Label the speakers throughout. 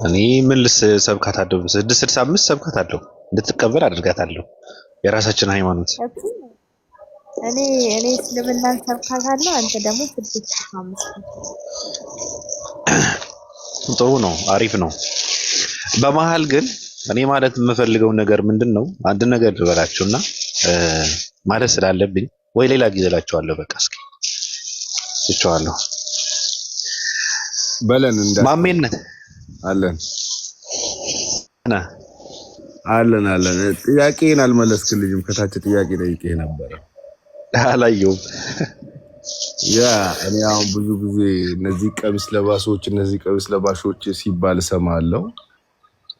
Speaker 1: እኔ ምን ልሰብካታለሁ? 665 ሰብካታለሁ እንድትቀበል አድርጋታለሁ። የራሳችን ሃይማኖት
Speaker 2: እኔ እስልምናን ሰብካታለሁ። አንተ ደግሞ 665
Speaker 1: ጥሩ ነው፣ አሪፍ ነው። በመሃል ግን እኔ ማለት የምፈልገው ነገር ምንድነው? አንድ ነገር ልበላችሁና ማለት ስላለብኝ ወይ ሌላ ጊዜ እላችኋለሁ። በቃ እስኪ ትቼዋለሁ።
Speaker 3: በለን እንዳ
Speaker 1: ማሜነት
Speaker 3: አለን
Speaker 1: እና
Speaker 3: አለን ጥያቄን አልመለስክልኝም። ከታች ጥያቄ ጠይቄህ ነበረ
Speaker 1: አላየሁም።
Speaker 3: ያ እኔ አሁን ብዙ ጊዜ እነዚህ ቀሚስ ለባሾች ሲባል እሰማለሁ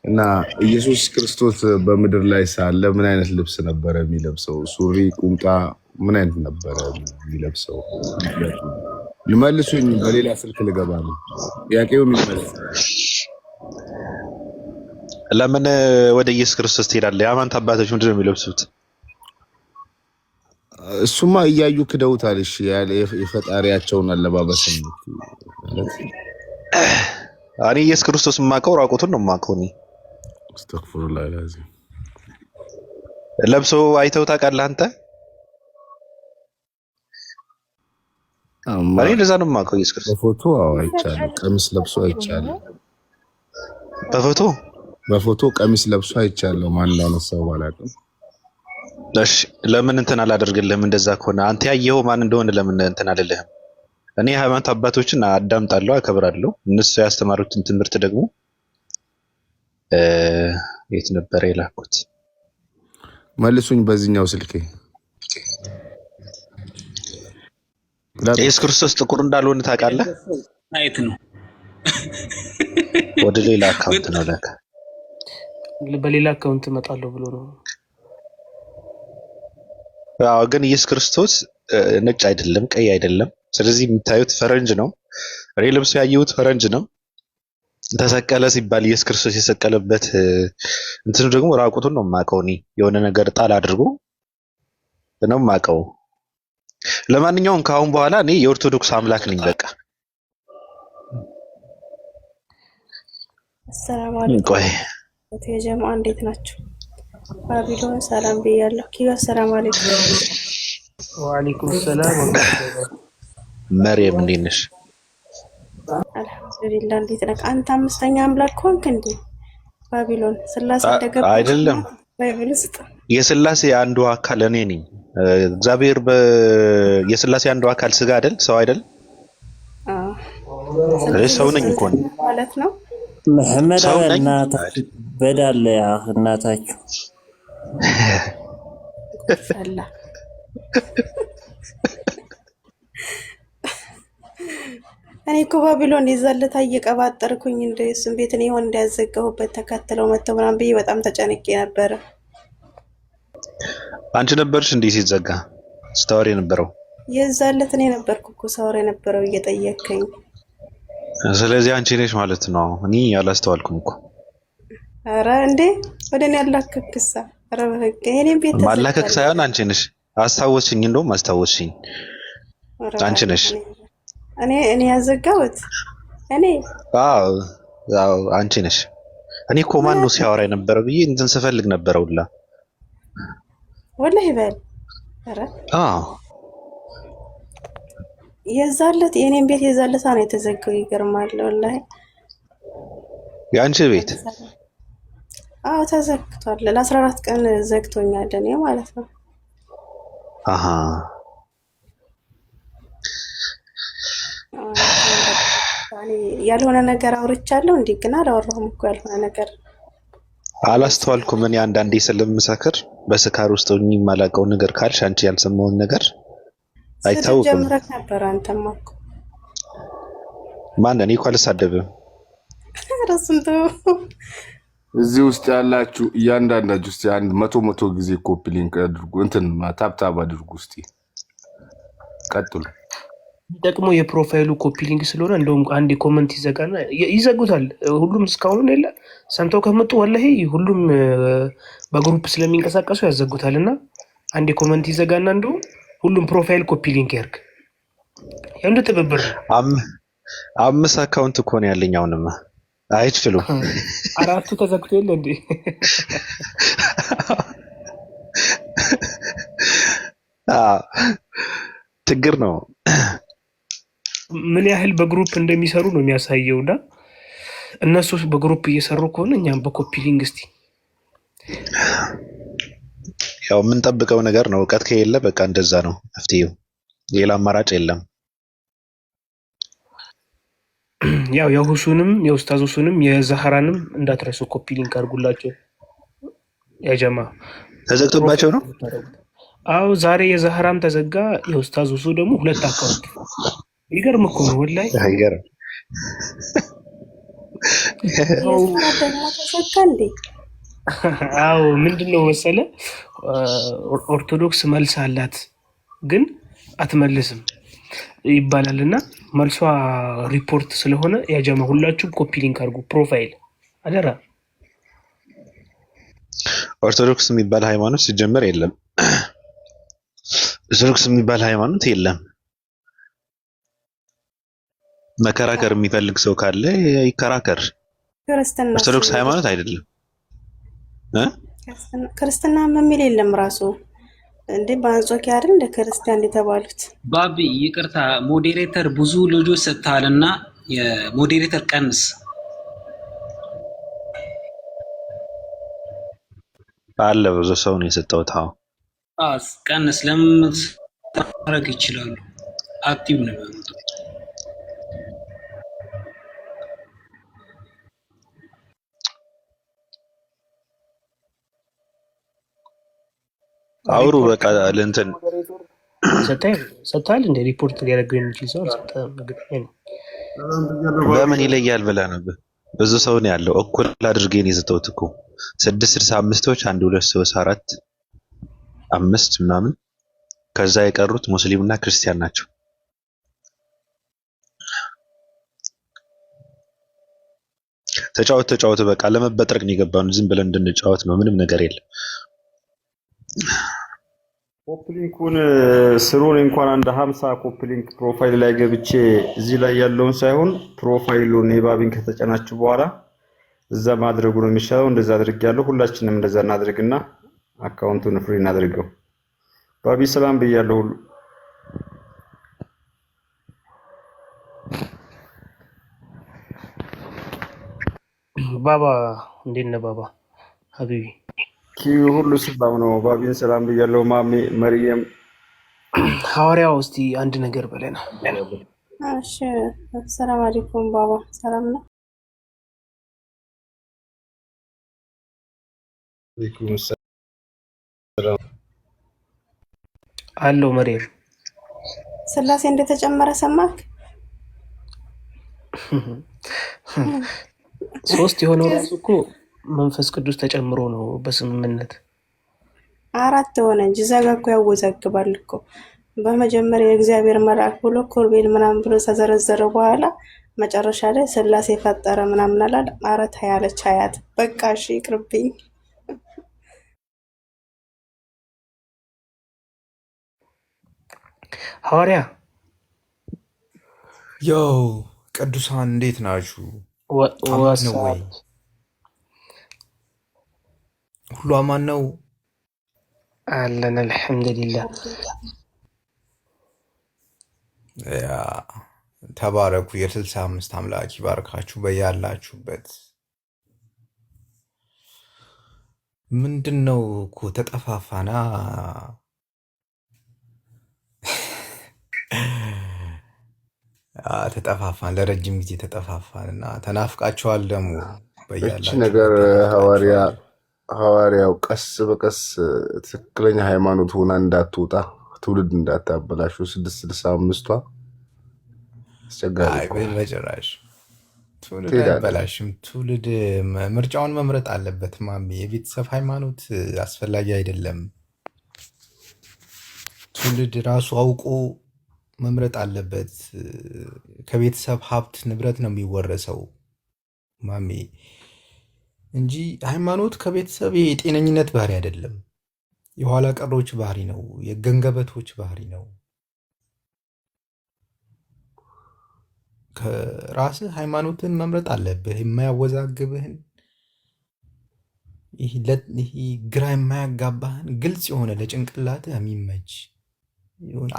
Speaker 3: እና ኢየሱስ ክርስቶስ በምድር ላይ ሳለ ምን አይነት ልብስ ነበረ የሚለብሰው? ሱሪ፣ ቁምጣ ምን አይነት ነበረ የሚለብሰው? ልመልሱኝ። በሌላ ስልክ ልገባ ነው። ጥያቄውን ይመልስ።
Speaker 1: ለምን ወደ ኢየሱስ ክርስቶስ ትሄዳለህ? የአማንት አባቶች ምንድን ነው የሚለብሱት?
Speaker 3: እሱማ እያዩ ክደውታል። እሺ ያለ የፈጣሪያቸውን አለባበስ ነው።
Speaker 1: እኔ ኢየሱስ ክርስቶስ የማውቀው ራቁቱን ነው የማውቀው። እኔ
Speaker 3: አስተግፍሩላህ ላዚም
Speaker 1: ለብሶ አይተው ታውቃለህ አንተ? እኔ ለዛ ነው የማውቀው ኢየሱስ ክርስቶስ።
Speaker 3: በፎቶ አይቻለሁ። ቀሚስ ለብሶ አይቻለሁ። በፎቶ ቀሚስ ለብሶ አይቻለሁ። ማን እንዳነሳው ባላውቅም።
Speaker 1: እሺ ለምን እንትን አላደርግልህም? እንደዛ ከሆነ አንተ ያየኸው ማን እንደሆነ ለምን እንትን አልልህም? እኔ ሃይማኖት አባቶችን አዳምጣለሁ፣ አከብራለሁ። እነሱ ያስተማሩትን ትምህርት ደግሞ የት ነበረ የላኩት?
Speaker 3: መልሱኝ በዚህኛው ስልኬ።
Speaker 1: ኢየሱስ ክርስቶስ ጥቁር እንዳልሆነ ታውቃለህ?
Speaker 4: አይት ነው።
Speaker 1: ወደ ሌላ አካውንት ነው ለካ።
Speaker 5: በሌላ አካውንት እመጣለሁ ብሎ ነው።
Speaker 1: አዎ ግን ኢየሱስ ክርስቶስ ነጭ አይደለም፣ ቀይ አይደለም። ስለዚህ የምታዩት ፈረንጅ ነው። እኔ ልብሱ ያየሁት ፈረንጅ ነው። ተሰቀለ ሲባል ኢየሱስ ክርስቶስ የሰቀለበት እንትኑ ደግሞ ራቁቱን ነው የማውቀው። እኔ የሆነ ነገር ጣል አድርጎ ነው የማውቀው። ለማንኛውም ከአሁን በኋላ እኔ የኦርቶዶክስ አምላክ ነኝ። በቃ
Speaker 2: ሰላም አለይኩም።
Speaker 1: ቆይ
Speaker 2: የጀማዓ እንዴት ናችሁ? ባቢሎን ሰላም ብያለሁ። ኪዮ ሰላም አለይኩም።
Speaker 5: ወአለይኩም ሰላም ወራህመቱላህ።
Speaker 1: መርየም እንዴት ነሽ?
Speaker 2: አልሐምዱሊላህ። እንዴት ነህ አንተ? አምስተኛ አምላክ ሆንክ እንዴ? ባቢሎን ስላሴ እንደገባ
Speaker 1: አይደለም።
Speaker 2: ባይብል ውስጥ
Speaker 1: የስላሴ አንዱ አካል እኔ ነኝ። እግዚአብሔር የስላሴ አንዱ አካል ስጋ አይደል? ሰው አይደል? ሰው ነኝ እኮ
Speaker 2: ማለት ነው።
Speaker 6: መሐመድ እናታችሁ በዳለ ያ እናታችሁ
Speaker 2: ፈላ እኔ እኮ ባቢሎን ይዘልታ እየቀባጠርኩኝ እንደሱም ቤት ነው ይሆን እንዳያዘጋሁበት ተከትለው መተው ምናምን ብዬ በጣም ተጨንቄ ነበረ።
Speaker 1: አንቺ ነበርሽ እንዴ ሲዘጋ ስታወሪ የነበረው?
Speaker 2: የዛለት እኔ ነበርኩ እኮ ሳወራ የነበረው እየጠየከኝ።
Speaker 1: ስለዚህ አንቺ ነሽ ማለት ነው። እኔ ያላስተዋልኩም እኮ።
Speaker 2: አረ እንዴ ወደኔ ያላከክሳ። አረ በህግ የኔን ቤት
Speaker 1: ማላከክ ሳይሆን አንቺ ነሽ። አስታወስሽኝ፣ እንደውም አስታወስሽኝ። አንቺ ነሽ።
Speaker 2: እኔ ያዘጋሁት እኔ።
Speaker 1: አዎ አንቺ ነሽ። እኔ እኮ ማን ነው ሲያወራ የነበረው ብዬ እንትን ስፈልግ ነበረ ሁላ።
Speaker 2: ወላሂ በል። አረ የዛለት የኔን ቤት የዛለት ነው የተዘጋው። ይገርማል ወላሂ።
Speaker 1: የአንቺ ቤት?
Speaker 2: አዎ ተዘግቷል። ለ14 ቀን ዘግቶኛል እኔ ማለት ነው።
Speaker 1: አሃ
Speaker 2: ያልሆነ ነገር አውርቻለሁ እንዴ? ግን አላወራሁም እኮ ያልሆነ ነገር።
Speaker 1: አላስተዋልኩም። እኔ አንዳንዴ ስለምሰክር በስካር ውስጥ ሆኜ የማላውቀው ነገር ካልሽ አንቺ ያልሰማውን ነገር አይታወቅም።
Speaker 2: ጀምረህ ነበር አንተማ እኮ።
Speaker 1: ማን? እኔ እኮ አልሳደብም።
Speaker 2: ረስንቱ
Speaker 3: እዚህ ውስጥ ያላችሁ እያንዳንዳችሁ እስቲ አንድ መቶ ጊዜ ኮፒ ሊንክ አድርጉ፣ እንትን ታፕታፕ አድርጉ። እስቲ ቀጥሉ።
Speaker 5: ደግሞ የፕሮፋይሉ ኮፒ ሊንክ ስለሆነ እንደውም አንድ ኮመንት ይዘጋና ይዘጉታል። ሁሉም እስካሁን የለ ሰምተው ከመጡ ወላሂ ሁሉም በግሩፕ ስለሚንቀሳቀሱ ያዘጉታል። እና አንድ ኮመንት ይዘጋና እንደውም ሁሉም ፕሮፋይል ኮፒ ሊንክ ያርግ። ያንዱ ትብብር
Speaker 1: 5 አካውንት እኮ ነው ያለኝ። አሁንማ አይችሉም።
Speaker 5: አራቱ ተዘግቶ የለ እንዴ?
Speaker 1: ችግር ነው።
Speaker 5: ምን ያህል በግሩፕ እንደሚሰሩ ነው የሚያሳየውና እነሱ በግሩፕ እየሰሩ ከሆነ እኛም በኮፒ ሊንክ እስቲ
Speaker 1: ያው የምንጠብቀው ነገር ነው። እውቀት ከሌለ በቃ እንደዛ ነው መፍትሄው። ሌላ አማራጭ የለም።
Speaker 5: ያው የሁሱንም የኡስታዝ ሁሱንም የዛህራንም እንዳትረሱ ኮፒ ሊንክ አድርጉላቸው። ያጀማ
Speaker 1: ተዘግቶባቸው ነው።
Speaker 5: አዎ ዛሬ የዛህራም ተዘጋ፣ የኡስታዝ ሁሱ ደግሞ 2 አካውንት። ይገርም እኮ ነው ወላሂ
Speaker 1: አይገርም።
Speaker 5: አዎ ምንድነው መሰለ ኦርቶዶክስ መልስ አላት ግን አትመልስም ይባላልና መልሷ ሪፖርት ስለሆነ ያጀማ ሁላችሁም ኮፒ ሊንክ አድርጉ። ፕሮፋይል አደራ።
Speaker 1: ኦርቶዶክስ የሚባል ሃይማኖት ሲጀመር የለም። ኦርቶዶክስ የሚባል ሃይማኖት የለም። መከራከር የሚፈልግ ሰው ካለ ይከራከር። ኦርቶዶክስ ሃይማኖት አይደለም።
Speaker 2: ክርስትና የሚል የለም ራሱ እንዴ በአንጾኪያ አይደል እንደ ክርስቲያን የተባሉት።
Speaker 4: ባቢ ይቅርታ፣ ሞዴሬተር ብዙ ልጆች ሰጥተሃልና የሞዴሬተር ቀንስ።
Speaker 1: አለ ብዙ ሰው ነው የሰጠሁት።
Speaker 4: ቀንስ። ለምን ማድረግ ይችላሉ? አክቲቭ ነው።
Speaker 1: አውሩ በቃ ለእንትን
Speaker 5: ሰጥተሃል እንደ ሪፖርት ሊያደርገው የሚችል ሰው አልሰጠህም።
Speaker 1: በምን ይለያል ብለህ ነበር? ብዙ ሰው ነው ያለው። እኩል አድርጌ ነው የሰጠሁት እኮ 665ቶች 1 2 3 4 5 ምናምን፣ ከዛ የቀሩት ሙስሊምና ክርስቲያን ናቸው። ተጫወት በቃ ለመበጥረቅ ነው የገባነው። ዝም ብለን እንድንጫወት ነው። ምንም ነገር የለም።
Speaker 7: ኮፕሊንኩን ስሩን እንኳን አንድ 50 ኮፕሊንክ ፕሮፋይል ላይ ገብቼ እዚህ ላይ ያለውን ሳይሆን ፕሮፋይሉን የባቢን ከተጫናችሁ በኋላ እዛ ማድረጉ ነው የሚሻለው። እንደዛ አድርጌያለሁ። ሁላችንም እንደዛ እናድርግና አካውንቱን ፍሪ እናድርገው። ባቢ ሰላም ብያለሁ ሁሉ
Speaker 5: ባባ እንዴት ነህ ባባ ሀቢቢ?
Speaker 7: ሁሉ ሰላም ነው። ባቢን ሰላም ብያለሁ። ማሚ መርየም
Speaker 5: ሐዋርያው እስቲ አንድ ነገር በለና።
Speaker 2: እሺ ሰላም አለይኩም ባባ፣ ሰላም ነው?
Speaker 7: አለይኩም ሰላም
Speaker 5: አለው። መርየም
Speaker 2: ስላሴ እንደተጨመረ ሰማክ?
Speaker 5: 3 የሆነው ራሱ እኮ መንፈስ ቅዱስ ተጨምሮ ነው በስምምነት
Speaker 2: 4 ሆነ እንጂ ዘጋ እኮ ያወዛግባል እኮ። በመጀመሪያ የእግዚአብሔር መልአክ ብሎ ኮርቤል ምናምን ብሎ ተዘረዘረ፣ በኋላ መጨረሻ ላይ ስላሴ ፈጠረ ምናምን አላል። 4 ያለች ሀያት በቃ እሺ ይቅርብኝ።
Speaker 5: ሐዋርያ
Speaker 8: ያው ቅዱሳን እንዴት ናችሁ? ነው ወይ ሁሉ አማን ነው?
Speaker 5: አለን አልሐምዱሊላህ።
Speaker 8: ያ ተባረኩ። የ65 አምላክ ይባርካችሁ በያላችሁበት። ምንድነው እኮ ተጠፋፋና ተጠፋፋን፣ ለረጅም ጊዜ ተጠፋፋን እና ተናፍቃችኋል። ደግሞ
Speaker 3: እቺ ነገር ሐዋርያው ቀስ በቀስ ትክክለኛ ሃይማኖት ሆና እንዳትወጣ ትውልድ እንዳታበላሹ 665ቷ አስቸጋሪ
Speaker 8: በጭራሽ ትውልድ አይበላሽም። ትውልድ ምርጫውን መምረጥ አለበት። ማሚ የቤተሰብ ሃይማኖት አስፈላጊ አይደለም። ትውልድ ራሱ አውቆ መምረጥ አለበት። ከቤተሰብ ሀብት ንብረት ነው የሚወረሰው ማሚ እንጂ ሃይማኖት ከቤተሰብ የጤነኝነት ባህሪ አይደለም። የኋላ ቀሮች ባህሪ ነው። የገንገበቶች ባህሪ ነው። ከራስህ ሃይማኖትን መምረጥ አለብህ። የማያወዛግብህን ይህ ግራ የማያጋባህን ግልጽ የሆነ ለጭንቅላትህ የሚመች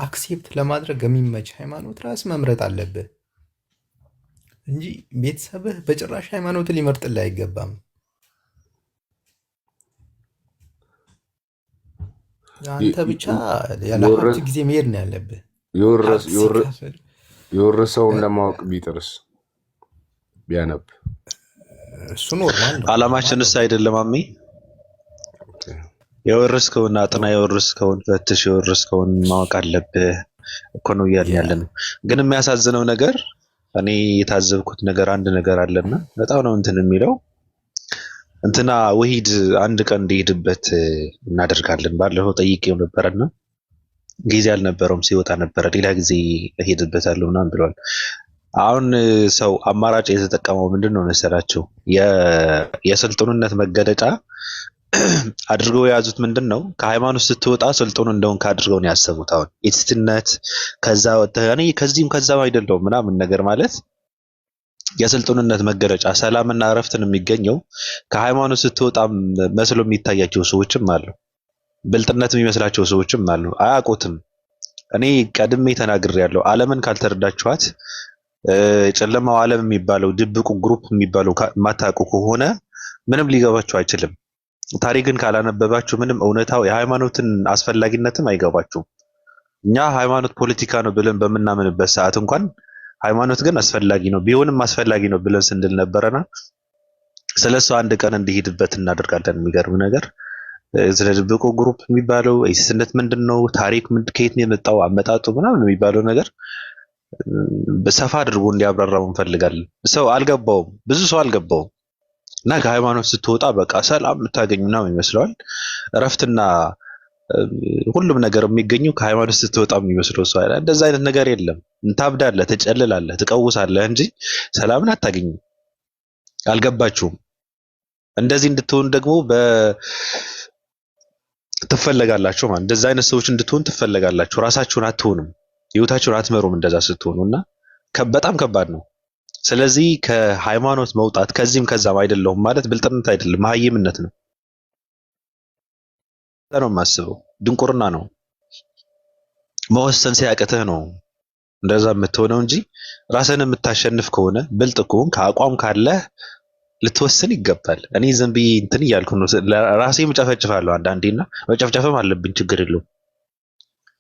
Speaker 8: አክሴፕት ለማድረግ የሚመች ሃይማኖት ራስ መምረጥ አለብህ እንጂ ቤተሰብህ በጭራሽ ሃይማኖትን ሊመርጥልህ አይገባም። አንተ ብቻ ያለ ሀብት ጊዜ መሄድ ነው ያለብህ።
Speaker 3: የወረሰውን ለማወቅ ቢጥርስ ቢያነብ
Speaker 8: እሱ ኖርማል ነው።
Speaker 1: አላማችንስ አይደለም አሜ የወረስከውን አጥና፣ የወረስከውን ፈትሽ፣ የወረስከውን ማወቅ አለብህ እኮ ነው እያልን ያለ ነው። ግን የሚያሳዝነው ነገር እኔ የታዘብኩት ነገር አንድ ነገር አለና በጣም ነው እንትን የሚለው እንትና ወሂድ አንድ ቀን እንዲሄድበት እናደርጋለን። ባለፈው ጠይቄው ነበረና ጊዜ አልነበረውም፣ ሲወጣ ነበረ። ሌላ ጊዜ እሄድበታለሁ ምናምን ብሏል። አሁን ሰው አማራጭ የተጠቀመው ምንድነው መሰላችሁ? የስልጡንነት መገለጫ አድርገው የያዙት ምንድነው? ከሃይማኖት ስትወጣ ስልጡን እንደሆን አድርገው ነው ያሰቡት። አሁን ኢትስትነት ከዛ ወጥተህ እኔ ከዚህም ከዛም አይደለሁም ምናምን ነገር ማለት የስልጡንነት መገለጫ ሰላምና እረፍትን የሚገኘው ከሃይማኖት ስትወጣ መስሎ የሚታያቸው ሰዎችም አሉ። ብልጥነት የሚመስላቸው ሰዎችም አሉ። አያውቁትም። እኔ ቀድሜ ተናግሬያለሁ። ዓለምን ካልተረዳችኋት ጨለማው ዓለም የሚባለው ድብቁ ግሩፕ የሚባለው ማታውቁ ከሆነ ምንም ሊገባችሁ አይችልም። ታሪክን ካላነበባችሁ ምንም እውነታው የሃይማኖትን አስፈላጊነትም አይገባችሁም። እኛ ሃይማኖት ፖለቲካ ነው ብለን በምናምንበት ሰዓት እንኳን ሃይማኖት ግን አስፈላጊ ነው ቢሆንም አስፈላጊ ነው ብለን ስንል ነበረና ስለሱ አንድ ቀን እንዲሄድበት እናደርጋለን። የሚገርም ነገር ስለ ድብቁ ግሩፕ የሚባለው ኢስነት ምንድነው፣ ታሪክ ከየት ነው የመጣው፣ አመጣጡ ምናምን የሚባለው ነገር በሰፋ አድርጎ እንዲያብራራው እንፈልጋለን። ሰው አልገባውም፣ ብዙ ሰው አልገባውም። እና ከሃይማኖት ስትወጣ በቃ ሰላም የምታገኙ ነው ይመስለዋል። እረፍትና ሁሉም ነገር የሚገኘው ከሃይማኖት ስትወጣ የሚመስለው ሰው አይደል? እንደዛ አይነት ነገር የለም። እንታብዳለህ፣ ትጨልላለህ፣ ትቀውሳለህ እንጂ ሰላምን አታገኝም። አልገባችሁም? እንደዚህ እንድትሆን ደግሞ ትፈለጋላችሁ ማለት እንደዛ አይነት ሰዎች እንድትሆን ትፈለጋላችሁ። ራሳችሁን አትሆኑም፣ ህይወታችሁን አትመሩም እንደዛ ስትሆኑና በጣም ከባድ ነው። ስለዚህ ከሃይማኖት መውጣት ከዚህም ከዛም አይደለሁም ማለት ብልጥነት አይደለም፣ መሀይምነት ነው። ነው የማስበው፣ ድንቁርና ነው። መወሰን ሲያቅትህ ነው እንደዛ የምትሆነው እንጂ ራስን የምታሸንፍ ከሆነ ብልጥ ከሆንክ ከአቋም ካለህ ልትወስን ይገባል። እኔ ዝም ብዬ እንትን እያልኩ ነው፣ ራሴም እጨፈጭፋለሁ አንዳንዴና መጨፍጨፍም አለብኝ፣ ችግር የለውም።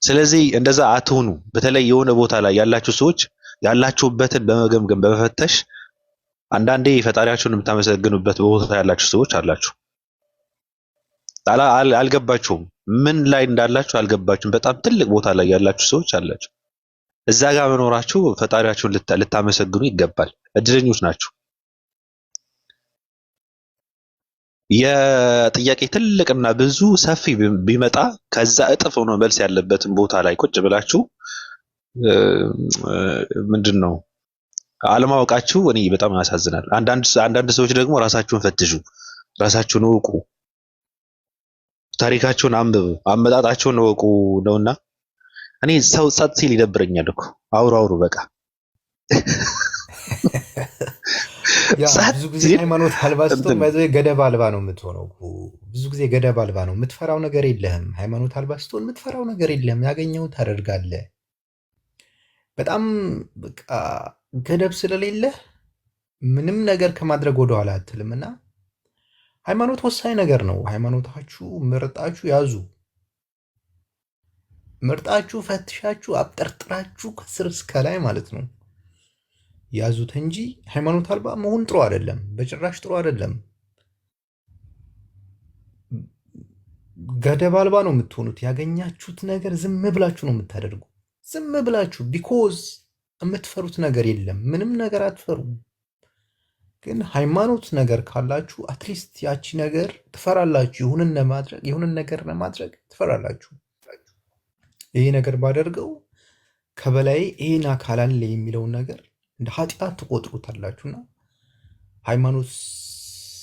Speaker 1: ስለዚህ እንደዛ አትሆኑ። በተለይ የሆነ ቦታ ላይ ያላችሁ ሰዎች ያላችሁበትን በመገምገም በመፈተሽ አንዳንዴ ፈጣሪያችሁን የምታመሰግኑበት ቦታ ያላችሁ ሰዎች አላችሁ። አልገባችሁም፣ ምን ላይ እንዳላችሁ አልገባችሁም። በጣም ትልቅ ቦታ ላይ ያላችሁ ሰዎች አላችሁ። እዛ ጋር መኖራችሁ ፈጣሪያችሁን ልታመሰግኑ ይገባል። እድለኞች ናችሁ። የጥያቄ ትልቅና ብዙ ሰፊ ቢመጣ ከዛ እጥፍ ሆኖ መልስ ያለበትን ቦታ ላይ ቁጭ ብላችሁ ምንድነው አለማወቃችሁ እኔ በጣም ያሳዝናል። አንዳንድ ሰዎች ደግሞ ራሳችሁን ፈትሹ፣ ራሳችሁን እወቁ፣ ታሪካችሁን አንብቡ፣ አመጣጣችሁን እወቁ ነውና እኔ ሰው ጸጥ ሲል ይደብረኛል እኮ። አውሩ በቃ።
Speaker 8: ብዙ ጊዜ ሃይማኖት አልባ ስትሆን ገደብ አልባ ነው የምትሆነው። ብዙ ጊዜ ገደብ አልባ ነው፣ የምትፈራው ነገር የለህም። ሃይማኖት አልባ ስትሆን የምትፈራው ነገር የለም፣ ያገኘው ታደርጋለህ። በጣም በቃ ገደብ ስለሌለህ ምንም ነገር ከማድረግ ወደኋላ አትልም። እና ሃይማኖት ወሳኝ ነገር ነው። ሃይማኖታችሁ መርጣችሁ ያዙ። መርጣችሁ ፈትሻችሁ አብጠርጥራችሁ ከስር እስከ ላይ ማለት ነው ያዙት እንጂ ሃይማኖት አልባ መሆን ጥሩ አይደለም፣ በጭራሽ ጥሩ አይደለም። ገደብ አልባ ነው የምትሆኑት። ያገኛችሁት ነገር ዝም ብላችሁ ነው የምታደርጉ፣ ዝም ብላችሁ ቢኮዝ የምትፈሩት ነገር የለም። ምንም ነገር አትፈሩም። ግን ሃይማኖት ነገር ካላችሁ አትሊስት ያቺ ነገር ትፈራላችሁ። የሆንን ነገር ለማድረግ ትፈራላችሁ። ይሄ ነገር ባደርገው ከበላይ ይሄን አካል አለ የሚለውን ነገር እንደ ኃጢአት ትቆጥሩታላችሁና ሃይማኖት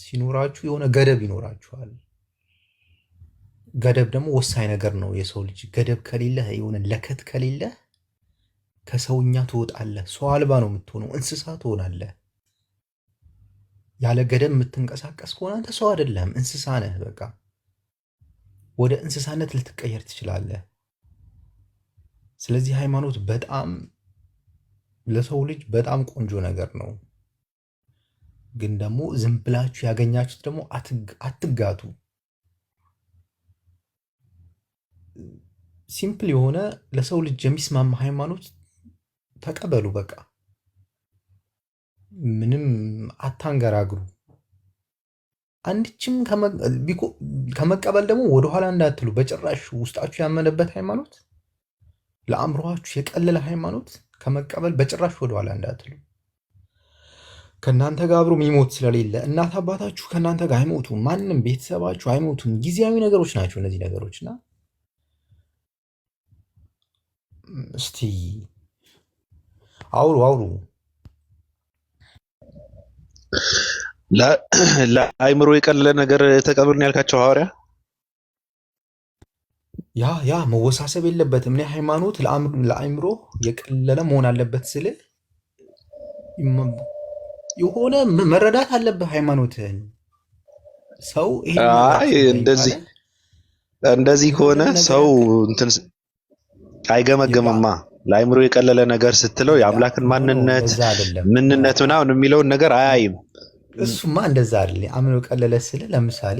Speaker 8: ሲኖራችሁ የሆነ ገደብ ይኖራችኋል። ገደብ ደግሞ ወሳኝ ነገር ነው። የሰው ልጅ ገደብ ከሌለህ የሆነ ለከት ከሌለህ ከሰውኛ ትወጣለህ። ሰው አልባ ነው የምትሆነው፣ እንስሳ ትሆናለህ። ያለ ገደብ የምትንቀሳቀስ ከሆነ አንተ ሰው አይደለም፣ እንስሳ ነህ። በቃ ወደ እንስሳነት ልትቀየር ትችላለህ። ስለዚህ ሃይማኖት በጣም ለሰው ልጅ በጣም ቆንጆ ነገር ነው። ግን ደግሞ ዝም ብላችሁ ያገኛችሁት ደግሞ አትጋቱ። ሲምፕል የሆነ ለሰው ልጅ የሚስማማ ሃይማኖት ተቀበሉ። በቃ ምንም አታንገራግሩ። አንድችም ከመቀበል ደግሞ ወደኋላ እንዳትሉ በጭራሽ። ውስጣችሁ ያመነበት ሃይማኖት፣ ለአእምሮአችሁ የቀለለ ሃይማኖት ከመቀበል በጭራሽ ወደኋላ እንዳትሉ። ከእናንተ ጋር አብሮ የሚሞት ስለሌለ እናት አባታችሁ ከእናንተ ጋር አይሞቱም። ማንም ቤተሰባችሁ አይሞቱም። ጊዜያዊ ነገሮች ናቸው እነዚህ ነገሮችና እስቲ አውሩ።
Speaker 1: ለአእምሮ የቀለለ ነገር ተቀበሉን ያልካቸው ሐዋርያ
Speaker 8: ያ መወሳሰብ የለበትም። እኔ ሃይማኖት ለአእምሮ የቀለለ መሆን አለበት ስል የሆነ መረዳት አለብህ ሃይማኖትህን። ሰው
Speaker 1: እንደዚህ ከሆነ ሰው እንትን አይገመገምማ። ለአእምሮ የቀለለ ነገር ስትለው የአምላክን ማንነት ምንነት ምናምን የሚለውን ነገር አያይም።
Speaker 8: እሱማ እንደዛ አይደል። አእምሮ ቀለለ ስል ለምሳሌ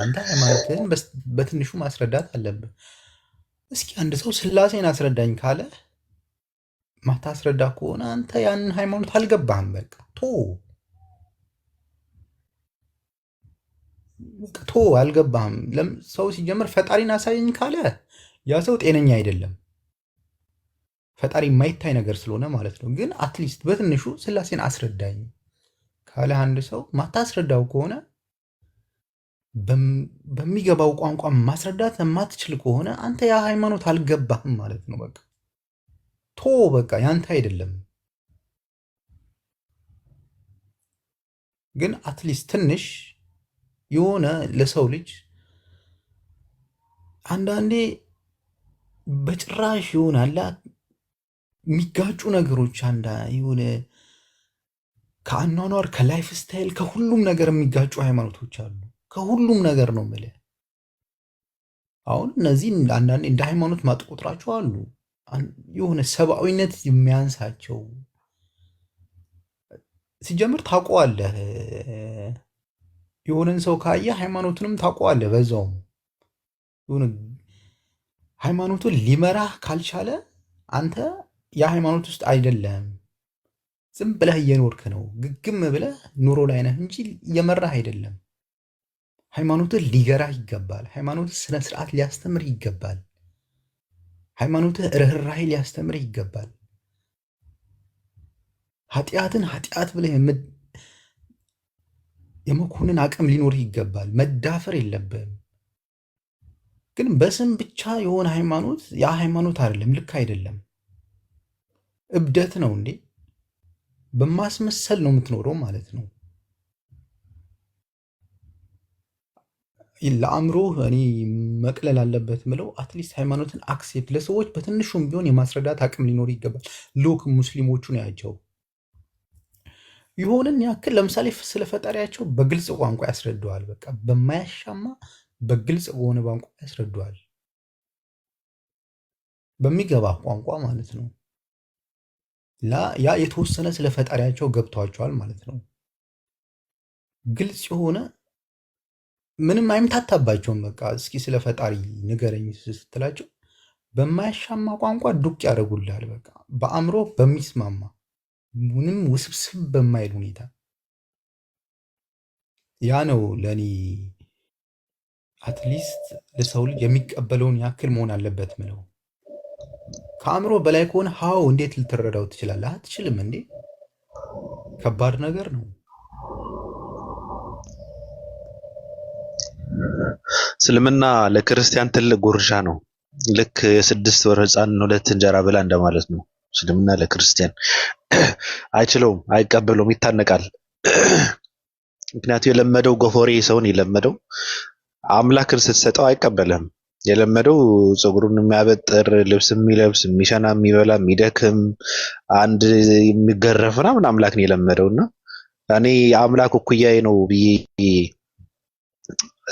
Speaker 8: አንተ ሃይማኖትህን በትንሹ ማስረዳት አለብህ። እስኪ አንድ ሰው ስላሴን አስረዳኝ ካለ ማታስረዳ ከሆነ አንተ ያንን ሃይማኖት አልገባህም። በቃ ቶ አልገባህም። ሰው ሲጀምር ፈጣሪን አሳየኝ ካለ ያ ሰው ጤነኛ አይደለም። ፈጣሪ የማይታይ ነገር ስለሆነ ማለት ነው። ግን አትሊስት በትንሹ ስላሴን አስረዳኝ ካለ አንድ ሰው ማታስረዳው ከሆነ በሚገባው ቋንቋ ማስረዳት የማትችል ከሆነ አንተ ያ ሃይማኖት አልገባህም ማለት ነው። በቃ ያንተ አይደለም። ግን አትሊስት ትንሽ የሆነ ለሰው ልጅ አንዳንዴ በጭራሽ ይሆናል የሚጋጩ ነገሮች የሆነ ከአኗኗር ከላይፍ ስታይል ከሁሉም ነገር የሚጋጩ ሃይማኖቶች አሉ። ከሁሉም ነገር ነው የምልህ። አሁን እነዚህ አንዳንዴ እንደ ሃይማኖት ማጥቆጥራቸው አሉ። የሆነ ሰብአዊነት የሚያንሳቸው ሲጀምር ታውቀዋለህ። የሆነን ሰው ካየ ሃይማኖቱንም ታውቀዋለህ። በዛውም የሆነ ሃይማኖቱን ሊመራህ ካልቻለ አንተ የሃይማኖት ውስጥ አይደለም። ዝም ብለህ እየኖርክ ነው። ግግም ብለህ ኑሮ ላይ ነህ እንጂ እየመራህ አይደለም። ሃይማኖትህ ሊገራህ ይገባል። ሃይማኖትህ ስነ ስርዓት ሊያስተምርህ ይገባል። ሃይማኖትህ ርኅራኄ ሊያስተምርህ ይገባል። ኃጢአትን ኃጢአት ብለህ የመኮንን አቅም ሊኖርህ ይገባል። መዳፈር የለብህም። ግን በስም ብቻ የሆነ ሃይማኖት ያ ሃይማኖት አይደለም፣ ልክ አይደለም። እብደት ነው እንዴ! በማስመሰል ነው የምትኖረው ማለት ነው። ለአእምሮ እኔ መቅለል አለበት ምለው አትሊስት ሃይማኖትን አክሴፕት ለሰዎች በትንሹም ቢሆን የማስረዳት አቅም ሊኖር ይገባል። ሎክ ሙስሊሞቹን ያቸው የሆነን ያክል ለምሳሌ ስለ ፈጣሪያቸው በግልጽ ቋንቋ ያስረደዋል። በቃ በማያሻማ በግልጽ በሆነ ቋንቋ ያስረደዋል። በሚገባ ቋንቋ ማለት ነው። ያ የተወሰነ ስለ ፈጣሪያቸው ገብቷቸዋል ማለት ነው። ግልጽ የሆነ ምንም አይምታታባቸውም። በቃ እስኪ ስለ ፈጣሪ ንገረኝ ስትላቸው በማያሻማ ቋንቋ ዱቅ ያደርጉልሃል። በቃ በአእምሮ በሚስማማ ምንም ውስብስብ በማይል ሁኔታ ያ ነው ለእኔ አትሊስት ለሰው ልጅ የሚቀበለውን ያክል መሆን አለበት ምለው። ከአእምሮ በላይ ከሆነ ሀው እንዴት ልትረዳው ትችላለህ? አትችልም እንዴ! ከባድ ነገር ነው።
Speaker 1: እስልምና ለክርስቲያን ትልቅ ጉርሻ ነው። ልክ የ6 ወር ህፃን 2 እንጀራ ብላ እንደማለት ነው። እስልምና ለክርስቲያን አይችለውም፣ አይቀበለውም፣ ይታነቃል። ምክንያቱም የለመደው ጎፎሬ ሰውን የለመደው አምላክን ስትሰጠው አይቀበልህም። የለመደው ፀጉሩን የሚያበጥር ልብስ የሚለብስ የሚሸና የሚበላ የሚደክም አንድ የሚገረፍ ምናምን አምላክ ነው የለመደው እና እኔ አምላክ እኩያዬ ነው ብዬ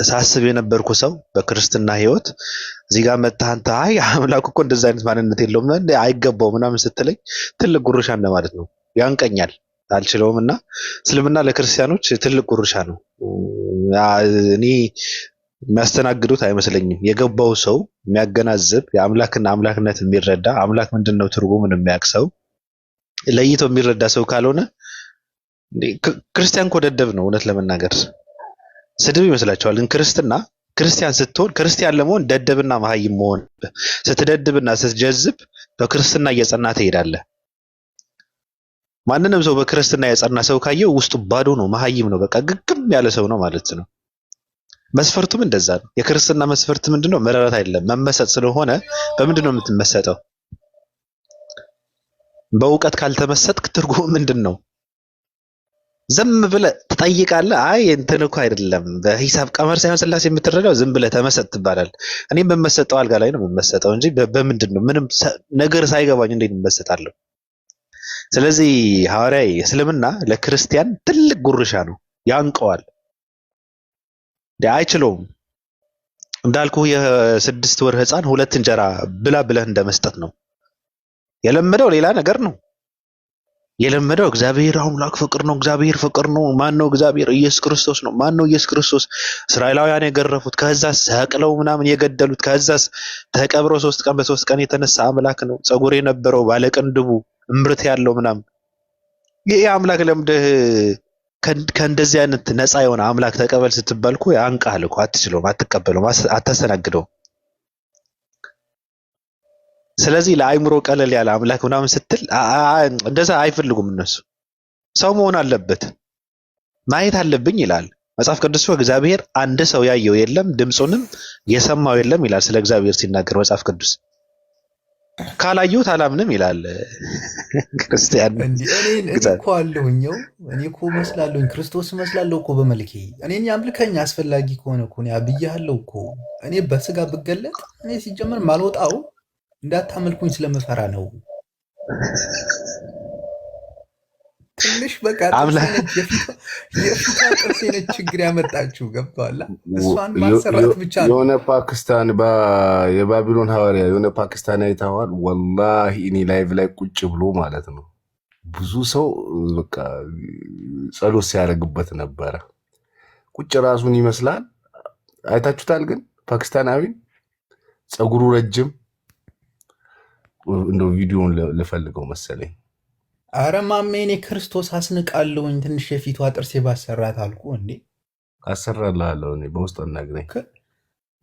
Speaker 1: ሳስብ የነበርኩ ሰው በክርስትና ህይወት እዚህ ጋር መጥተህ አንተ አይ አምላክ እኮ እንደዛ አይነት ማንነት የለውም አይገባው ምናምን ስትለኝ ትልቅ ጉርሻ እንደማለት ነው። ያንቀኛል፣ አልችለውም እና እስልምና ለክርስቲያኖች ትልቅ ጉርሻ ነው። እኔ የሚያስተናግዱት አይመስለኝም። የገባው ሰው የሚያገናዝብ የአምላክን አምላክነት የሚረዳ አምላክ ምንድነው ትርጉሙን የሚያውቅ ሰው ለይቶ የሚረዳ ሰው ካልሆነ ክርስቲያን እኮ ደደብ ነው። እውነት ለመናገር ስድብ ይመስላችኋል፣ ግን ክርስቲያን ስትሆን ክርስቲያን ለመሆን ደደብና መሀይም መሆን ስትደድብና ስትጀዝብ በክርስትና እየጸና ትሄዳለህ። ማንንም ሰው በክርስትና የጸና ሰው ካየው ውስጡ ባዶ ነው፣ መሀይም ነው፣ በቃ ግግም ያለ ሰው ነው ማለት ነው። መስፈርቱም እንደዛ ነው። የክርስትና መስፈርት ምንድነው? መረራት አይደለም መመሰጥ ስለሆነ በምንድነው የምትመሰጠው? በእውቀት ካልተመሰጥክ ትርጉሙ ምንድነው? ዝም ብለህ ትጠይቃለህ። አይ እንትን እኮ አይደለም በሂሳብ ቀመር ሳይሆን ስላሴ የምትረዳው ዝም ብለህ ተመሰጥ ትባላል። እኔ በመሰጠው አልጋ ላይ ነው የምመሰጠው እንጂ በምንድነው ምንም ነገር ሳይገባኝ እንዴት እመሰጣለሁ? ስለዚህ ሐዋርያዊ እስልምና ለክርስቲያን ትልቅ ጉርሻ ነው፣ ያንቀዋል፣ አይችለውም። እንዳልኩ የ6 ወር ህፃን 2 እንጀራ ብላ ብለህ እንደመስጠት ነው። የለመደው ሌላ ነገር ነው። የለመደው እግዚአብሔር አምላክ ፍቅር ነው፣ እግዚአብሔር ፍቅር ነው። ማን ነው እግዚአብሔር? ኢየሱስ ክርስቶስ ነው። ማን ነው ኢየሱስ ክርስቶስ? እስራኤላውያን የገረፉት፣ ከዛስ ሰቅለው ምናምን የገደሉት፣ ከዛስ ተቀብሮ 3 ቀን በ3 ቀን የተነሳ አምላክ ነው። ፀጉር የነበረው ባለቅንድቡ እምብርት ያለው ምናምን ይሄ አምላክ ለምደህ ከእንደዚህ አይነት ነፃ የሆነ አምላክ ተቀበል ስትባል እኮ ያንቃል እኮ። አትችለውም፣ አትቀበለውም፣ አታስተናግደውም። ስለዚህ ለአይምሮ ቀለል ያለ አምላክ ምናምን ስትል እንደዛ አይፈልጉም እነሱ። ሰው መሆን አለበት፣ ማየት አለብኝ ይላል መጽሐፍ ቅዱስ። እግዚአብሔር አንድ ሰው ያየው የለም ድምፁንም የሰማው የለም ይላል ስለ እግዚአብሔር ሲናገር መጽሐፍ ቅዱስ። ካላየሁት አላምንም ይላል ክርስቲያን።
Speaker 8: እኔ እኮ አለሁኛው እኔ እኮ መስላለሁኝ ክርስቶስ መስላለሁ እኮ በመልኬ እኔን ያምልከኝ አስፈላጊ ከሆነ እኮ ብያለሁ እኮ። እኔ በስጋ ብገለጥ እኔ ሲጀመር ማልወጣው እንዳታመልኩኝ ስለምፈራ ነው። ትንሽ በቃ የፊቷ ጥርሴ ነች ችግር ያመጣችሁ ገብቶሃል። እሷን ማሰራት ብቻ ነው።
Speaker 3: የሆነ ፓኪስታን የባቢሎን ሐዋርያ የሆነ ፓኪስታን አይተዋል። ወላሂ እኔ ላይቭ ላይ ቁጭ ብሎ ማለት ነው ብዙ ሰው በቃ ጸሎት ሲያደርግበት ነበረ። ቁጭ ራሱን ይመስላል። አይታችሁታል? ግን ፓኪስታናዊን ፀጉሩ ረጅም እንደው ቪዲዮውን ልፈልገው መሰለኝ።
Speaker 8: አረ ማሜ እኔ ክርስቶስ አስንቃለሁኝ ትንሽ የፊቷ ጥርሴ ባሰራት አልኩ እንዴ።
Speaker 3: አሰራልሃለሁ እኔ በውስጥ አናግረኝ።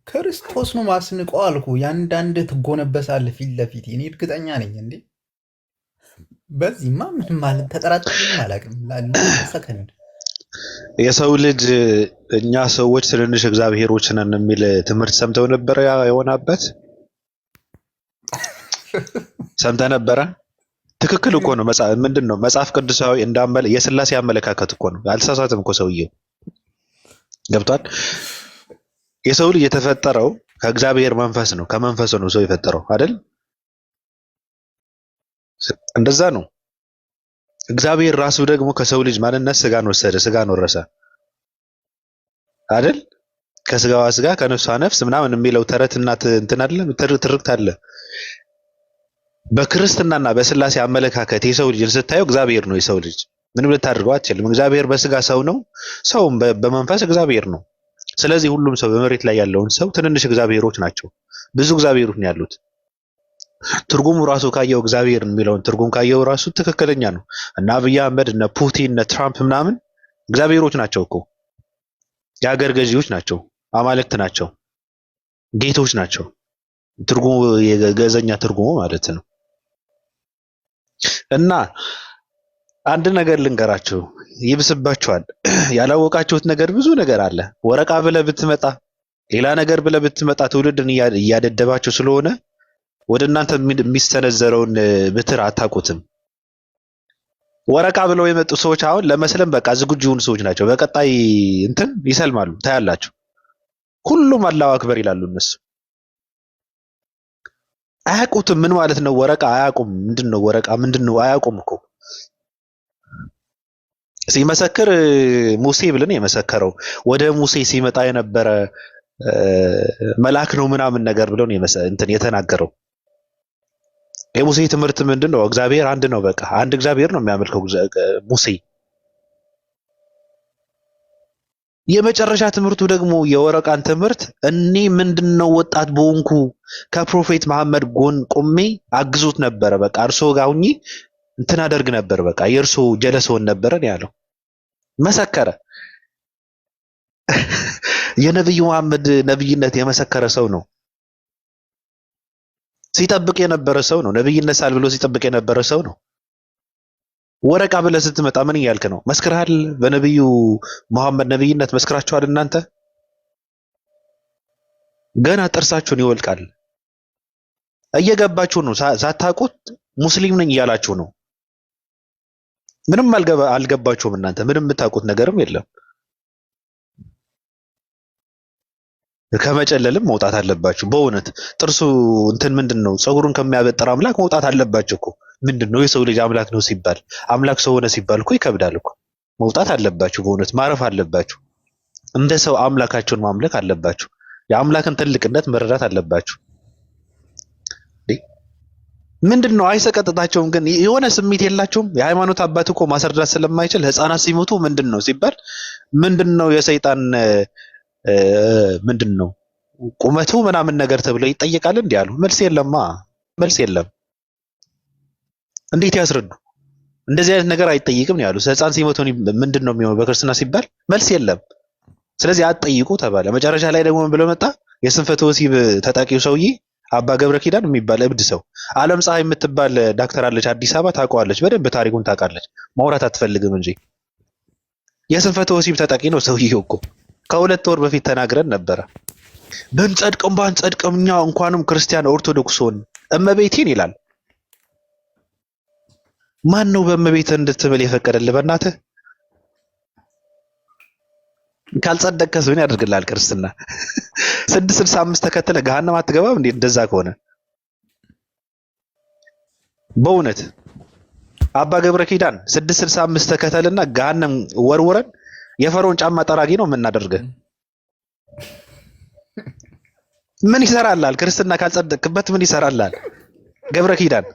Speaker 8: ክርስቶስ ነው ማስንቀው አልኩ። ያንዳንድ ትጎነበሳለህ ፊት ለፊት እኔ እርግጠኛ ነኝ እንዴ። በዚህማ ምን ማለት ተጠራጠርም አላውቅም። ሰከንድ
Speaker 1: የሰው ልጅ እኛ ሰዎች ትንንሽ እግዚአብሔሮች ነን የሚል ትምህርት ሰምተው ነበረ። የሆነበት ሰምተህ ነበረ? ትክክል እኮ ነው። ምንድን ነው መጽሐፍ ቅዱሳዊ የስላሴ አመለካከት እኮ ነው። አልተሳሳትም እኮ ሰውየው። ገብቷል? የሰው ልጅ የተፈጠረው ከእግዚአብሔር መንፈስ ነው። ከመንፈሱ ነው ሰው የፈጠረው አይደል? እንደዛ ነው። እግዚአብሔር ራሱ ደግሞ ከሰው ልጅ ማንነት ስጋን ወሰደ፣ ስጋን ወረሰ አይደል? ከስጋዋ ስጋ ከነፍሷ ነፍስ ምናምን የሚለው ተረትና እንትን አለ፣ ትርክት አለ። በክርስትናና በስላሴ አመለካከት የሰው ልጅ ስታየው እግዚአብሔር ነው የሰው ልጅ። ምንም ልታደርገው አትችልም። እግዚአብሔር በስጋ ሰው ነው፣ ሰውም በመንፈስ እግዚአብሔር ነው። ስለዚህ ሁሉም ሰው በመሬት ላይ ያለውን ሰው ትንንሽ እግዚአብሔሮች ናቸው። ብዙ እግዚአብሔሮች ነው ያሉት። ትርጉሙ ራሱ ካየው እግዚአብሔር የሚለውን ትርጉም ካየው ራሱ ትክክለኛ ነው። እና አብይ አህመድ እነ ፑቲን እነ ትራምፕ ምናምን እግዚአብሔሮች ናቸው እኮ። የሀገር ገዢዎች ናቸው፣ አማልክት ናቸው፣ ጌቶች ናቸው። ትርጉሙ የገዘኛ ትርጉሙ ማለት ነው። እና አንድ ነገር ልንገራችሁ፣ ይብስባችኋል። ያላወቃችሁት ነገር ብዙ ነገር አለ። ወረቃ ብለህ ብትመጣ ሌላ ነገር ብለህ ብትመጣ ትውልድን እያደደባችሁ ስለሆነ ወደ እናንተ የሚሰነዘረውን ብትር አታውቁትም። ወረቃ ብለው የመጡ ሰዎች አሁን ለመስለም በቃ ዝግጁ የሆኑ ሰዎች ናቸው። በቀጣይ እንትን ይሰልማሉ፣ ታያላችሁ። ሁሉም አላሁ አክበር ይላሉ እነሱ። አያውቁትም። ምን ማለት ነው ወረቃ? አያውቁም። ምንድነው ወረቃ? ምንድነው? አያውቁም እኮ ሲመሰክር ሙሴ ብለን የመሰከረው ወደ ሙሴ ሲመጣ የነበረ መልአክ ነው ምናምን ነገር ብለው እንትን የተናገረው። የሙሴ ትምህርት ምንድን ነው? እግዚአብሔር አንድ ነው። በቃ አንድ እግዚአብሔር ነው የሚያመልከው ሙሴ። የመጨረሻ ትምህርቱ ደግሞ የወረቃን ትምህርት እኔ ምንድነው ወጣት በሆንኩ ከፕሮፌት መሐመድ ጎን ቆሜ አግዞት ነበረ። በቃ እርሶ ጋር ሁኜ እንትን አደርግ ነበር። በቃ የእርሶ ጀለሶን ነበረ ያለው መሰከረ። የነብዩ መሐመድ ነብይነት የመሰከረ ሰው ነው። ሲጠብቅ የነበረ ሰው ነው። ነብይነት ሳል ብሎ ሲጠብቅ የነበረ ሰው ነው። ወረቃ ብለህ ስትመጣ ምን እያልክ ነው? መስክረሃል? በነብዩ መሐመድ ነብይነት መስክራችኋል? እናንተ ገና ጥርሳችሁን ይወልቃል። እየገባችሁ ነው። ሳታውቁት ሙስሊም ነኝ እያላችሁ ነው። ምንም አልገባችሁም። እናንተ ምንም የምታውቁት ነገርም የለም። ከመጨለልም መውጣት አለባችሁ። በእውነት ጥርሱ እንትን ምንድነው ፀጉሩን ከሚያበጥር አምላክ መውጣት አለባችሁ እኮ። ምንድነው የሰው ልጅ አምላክ ነው ሲባል አምላክ ሰው ሆነ ሲባል እኮ ይከብዳል እኮ። መውጣት አለባችሁ። በእውነት ማረፍ አለባችሁ። እንደ ሰው አምላካቸውን ማምለክ አለባችሁ። የአምላክን ትልቅነት መረዳት አለባችሁ። ምንድነው አይሰቀጥጣቸውም? ግን የሆነ ስሜት የላቸውም። የሃይማኖት አባት እኮ ማስረዳት ስለማይችል ህፃናት ሲሞቱ ምንድነው ሲባል ምንድነው የሰይጣን ምንድነው ቁመቱ ምናምን ነገር ተብሎ ይጠየቃል። እንዴ አሉ። መልስ የለማ፣ መልስ የለም። እንዴት ያስረዱ? እንደዚህ አይነት ነገር አይጠይቅም ነው ያሉት። ህፃን ሲሞቱ ምንድነው የሚሆነው በክርስትና ሲባል መልስ የለም። ስለዚህ አትጠይቁ ተባለ። መጨረሻ ላይ ደግሞ ምን ብሎ መጣ? የስንፈተ ወሲብ ተጠቂው ሰውዬ አባ ገብረ ኪዳን የሚባል እብድ ሰው፣ ዓለም ፀሐይ የምትባል ዳክተር አለች አዲስ አበባ፣ ታውቀዋለች በደንብ ታሪኩን ታውቃለች። ማውራት አትፈልግም እንጂ የስንፈተ ወሲብ ተጠቂ ነው ሰውዬው እኮ። ከሁለት ወር በፊት ተናግረን ነበረ። ብንጸድቅም ባንጸድቅም እኛ እንኳንም ክርስቲያን ኦርቶዶክስ ሆን እመቤቴን ይላል። ማን ነው በእመቤትህ እንድትምል የፈቀደልህ? በእናትህ ካልጸደቅከስ ምን ያደርግልሃል ክርስትና? 665 ተከተለ ገሃነም አትገባም እንዴ? እንደዛ ከሆነ በእውነት አባ ገብረ ኪዳን 665 ተከተልና ገሃነም ወርውረን የፈርዖን ጫማ ጠራጊ ነው የምናደርገህ። ምን ይሰራልሃል? ክርስትና ካልጸደቅክበት ምን ይሰራልሃል? ገብረ ኪዳን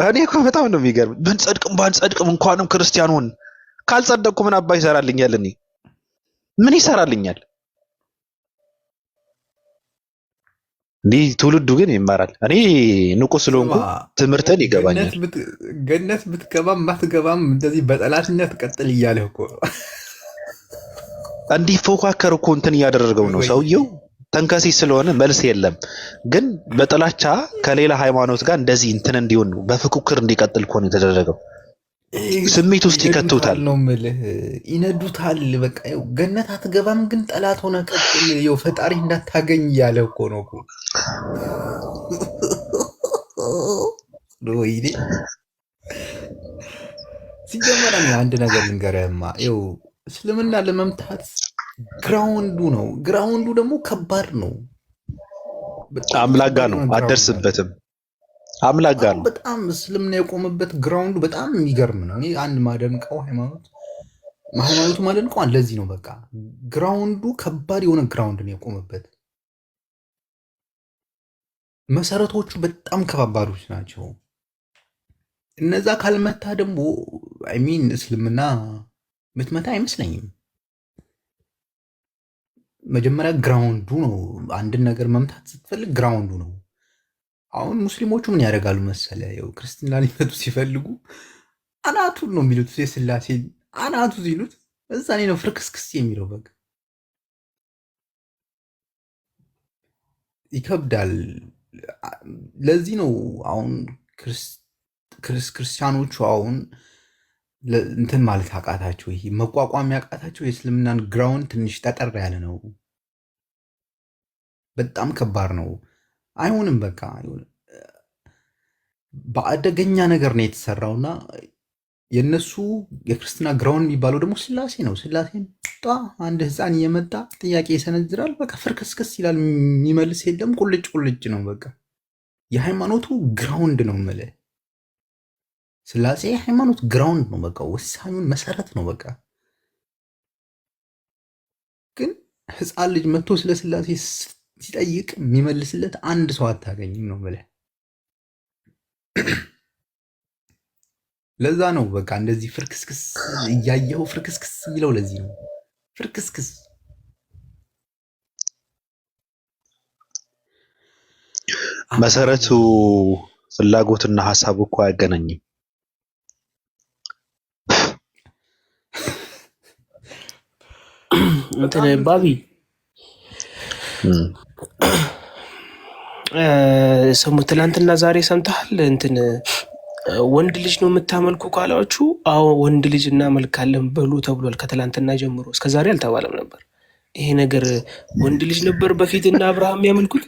Speaker 1: እኔ እኮ በጣም ነው የሚገርም። ብንጸድቅም ባንጸድቅም እንኳንም ክርስቲያን ሆን ካልጸደቅኩ ምን አባ ይሰራልኛል? እኔ ምን ይሰራልኛል? እንዲህ ትውልዱ ግን ይማራል። እኔ ንቁ ስለሆንኩ ትምህርትን ይገባኛል።
Speaker 8: ገነት ብትገባም ባትገባም እንደዚህ በጠላትነት ቀጥል እያለህ እኮ
Speaker 1: እንዲፎካከር እኮ እንትን እያደረገው ነው ሰውየው። ተንከሲስ ስለሆነ መልስ የለም። ግን በጥላቻ ከሌላ ሃይማኖት ጋር እንደዚህ እንትን እንዲሆን በፍክክር እንዲቀጥል እኮ ነው የተደረገው። ስሜት ውስጥ ይከቱታል
Speaker 8: ነው የምልህ፣ ይነዱታል። በቃ ይኸው ገነት አትገባም ግን ጠላት ሆነ ቀጥል፣ ይኸው ፈጣሪ እንዳታገኝ እያለ እኮ ነው እኮ። ወይኔ ሲጀመር አንድ ነገር ልንገርህማ፣ ይኸው እስልምና ለመምታት ግራውንዱ ነው። ግራውንዱ ደግሞ ከባድ ነው።
Speaker 1: አምላክ ጋር ነው፣ አትደርስበትም። አምላክ ጋር ነው።
Speaker 8: በጣም እስልምና የቆመበት ግራውንዱ በጣም የሚገርም ነው። እኔ አንድ ማደንቀው ሃይማኖቱ ማደንቀው ለዚህ ነው። በቃ ግራውንዱ ከባድ የሆነ ግራውንድ ነው የቆመበት። መሰረቶቹ በጣም ከባባዶች ናቸው። እነዛ ካልመታ ደግሞ አይሚን እስልምና ምትመታ አይመስለኝም። መጀመሪያ ግራውንዱ ነው። አንድን ነገር መምታት ስትፈልግ ግራውንዱ ነው። አሁን ሙስሊሞቹ ምን ያደርጋሉ መሰለ? ያው ክርስትና ሊመቱ ሲፈልጉ አናቱን ነው የሚሉት። የስላሴ አናቱ ሲሉት እዛ ነው ፍርክስክስ የሚለው። በቃ ይከብዳል። ለዚህ ነው አሁን ክርስቲያኖቹ አሁን እንትን ማለት አቃታቸው። ይሄ መቋቋም ያቃታቸው የእስልምናን ግራውንድ ትንሽ ጠጠር ያለ ነው። በጣም ከባድ ነው። አይሆንም። በቃ በአደገኛ ነገር ነው የተሰራውና የነሱ የክርስትና ግራውንድ የሚባለው ደግሞ ስላሴ ነው። ስላሴን አንድ ህፃን እየመጣ ጥያቄ ይሰነዝራል። በቃ ፍርክስክስ ይላል። የሚመልስ የለም። ቁልጭ ቁልጭ ነው። በቃ የሃይማኖቱ ግራውንድ ነው የምልህ። ስላሴ የሃይማኖት ግራውንድ ነው። በቃ ወሳኙን መሰረት ነው። በቃ ግን ህፃን ልጅ መጥቶ ስለ ስላሴ ሲጠይቅ የሚመልስለት አንድ ሰው አታገኝም ነው የምልህ። ለዛ ነው በቃ እንደዚህ ፍርክስክስ እያየው ፍርክስክስ የሚለው ለዚህ ነው። ፍርክስክስ
Speaker 1: መሰረቱ ፍላጎትና ሀሳቡ እኮ አያገናኝም።
Speaker 5: እንትን ባቢ ሰሙ ትላንትና ዛሬ ሰምተሃል? እንትን ወንድ ልጅ ነው የምታመልኩ ካላችሁ፣ አዎ ወንድ ልጅ እናመልካለን በሉ ተብሏል። ከትላንትና ጀምሮ እስከ ዛሬ አልተባለም ነበር። ይሄ ነገር ወንድ ልጅ ነበር በፊት እና አብርሃም ያመልኩት።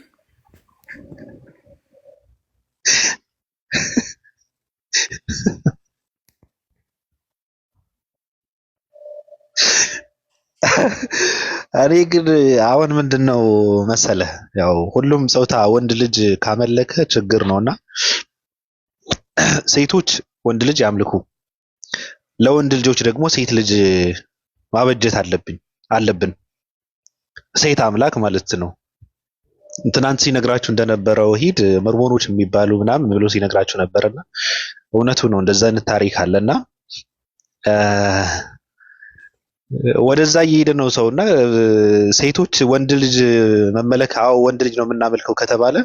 Speaker 1: እኔ ግን አሁን ምንድነው መሰለህ፣ ያው ሁሉም ጾታ ወንድ ልጅ ካመለከ ችግር ነውና ሴቶች ወንድ ልጅ ያምልኩ፣ ለወንድ ልጆች ደግሞ ሴት ልጅ ማበጀት አለብን። ሴት አምላክ ማለት ነው። ትናንት ሲነግራችሁ እንደነበረው ሂድ መርሞኖች የሚባሉ ምናምን ብሎ ሲነግራችሁ ነበርና እውነቱ ነው። እንደዛ አይነት ታሪክ አለና ወደዛ እየሄደ ነው ሰውና ሴቶች ወንድ ልጅ መመለክ፣ አዎ ወንድ ልጅ ነው የምናመልከው ከተባለ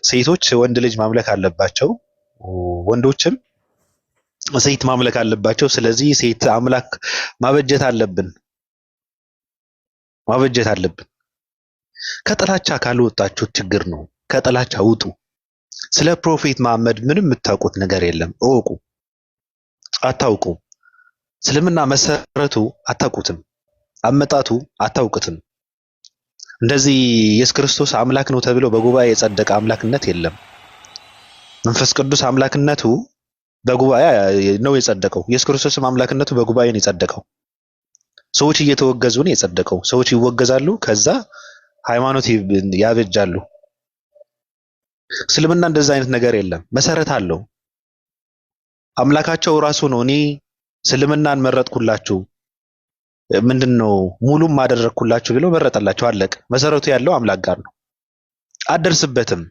Speaker 1: ሴቶች ወንድ ልጅ ማምለክ አለባቸው፣ ወንዶችም ሴት ማምለክ አለባቸው። ስለዚህ ሴት አምላክ ማበጀት አለብን። ከጥላቻ ካልወጣችሁ ችግር ነው። ከጥላቻ ውጡ። ስለ ፕሮፌት መሐመድ ምንም የምታውቁት ነገር የለም። እወቁ። አታውቁ። እስልምና መሰረቱ አታውቁትም። አመጣቱ አታውቁትም። እንደዚህ ኢየሱስ ክርስቶስ አምላክ ነው ተብሎ በጉባኤ የጸደቀ አምላክነት የለም። መንፈስ ቅዱስ አምላክነቱ በጉባኤ ነው የጸደቀው። ኢየሱስ ክርስቶስም አምላክነቱ በጉባኤ ነው የጸደቀው። ሰዎች እየተወገዙ ነው የጸደቀው። ሰዎች ይወገዛሉ፣ ከዛ ሃይማኖት ያበጃሉ። እስልምና እንደዛ አይነት ነገር የለም። መሰረት አለው። አምላካቸው ራሱ ነው። እኔ እስልምናን መረጥኩላችሁ፣ ምንድነው ሙሉም አደረግኩላችሁ ብሎ መረጠላቸው። አለቀ። መሰረቱ ያለው አምላክ ጋር ነው። አደርስበትም።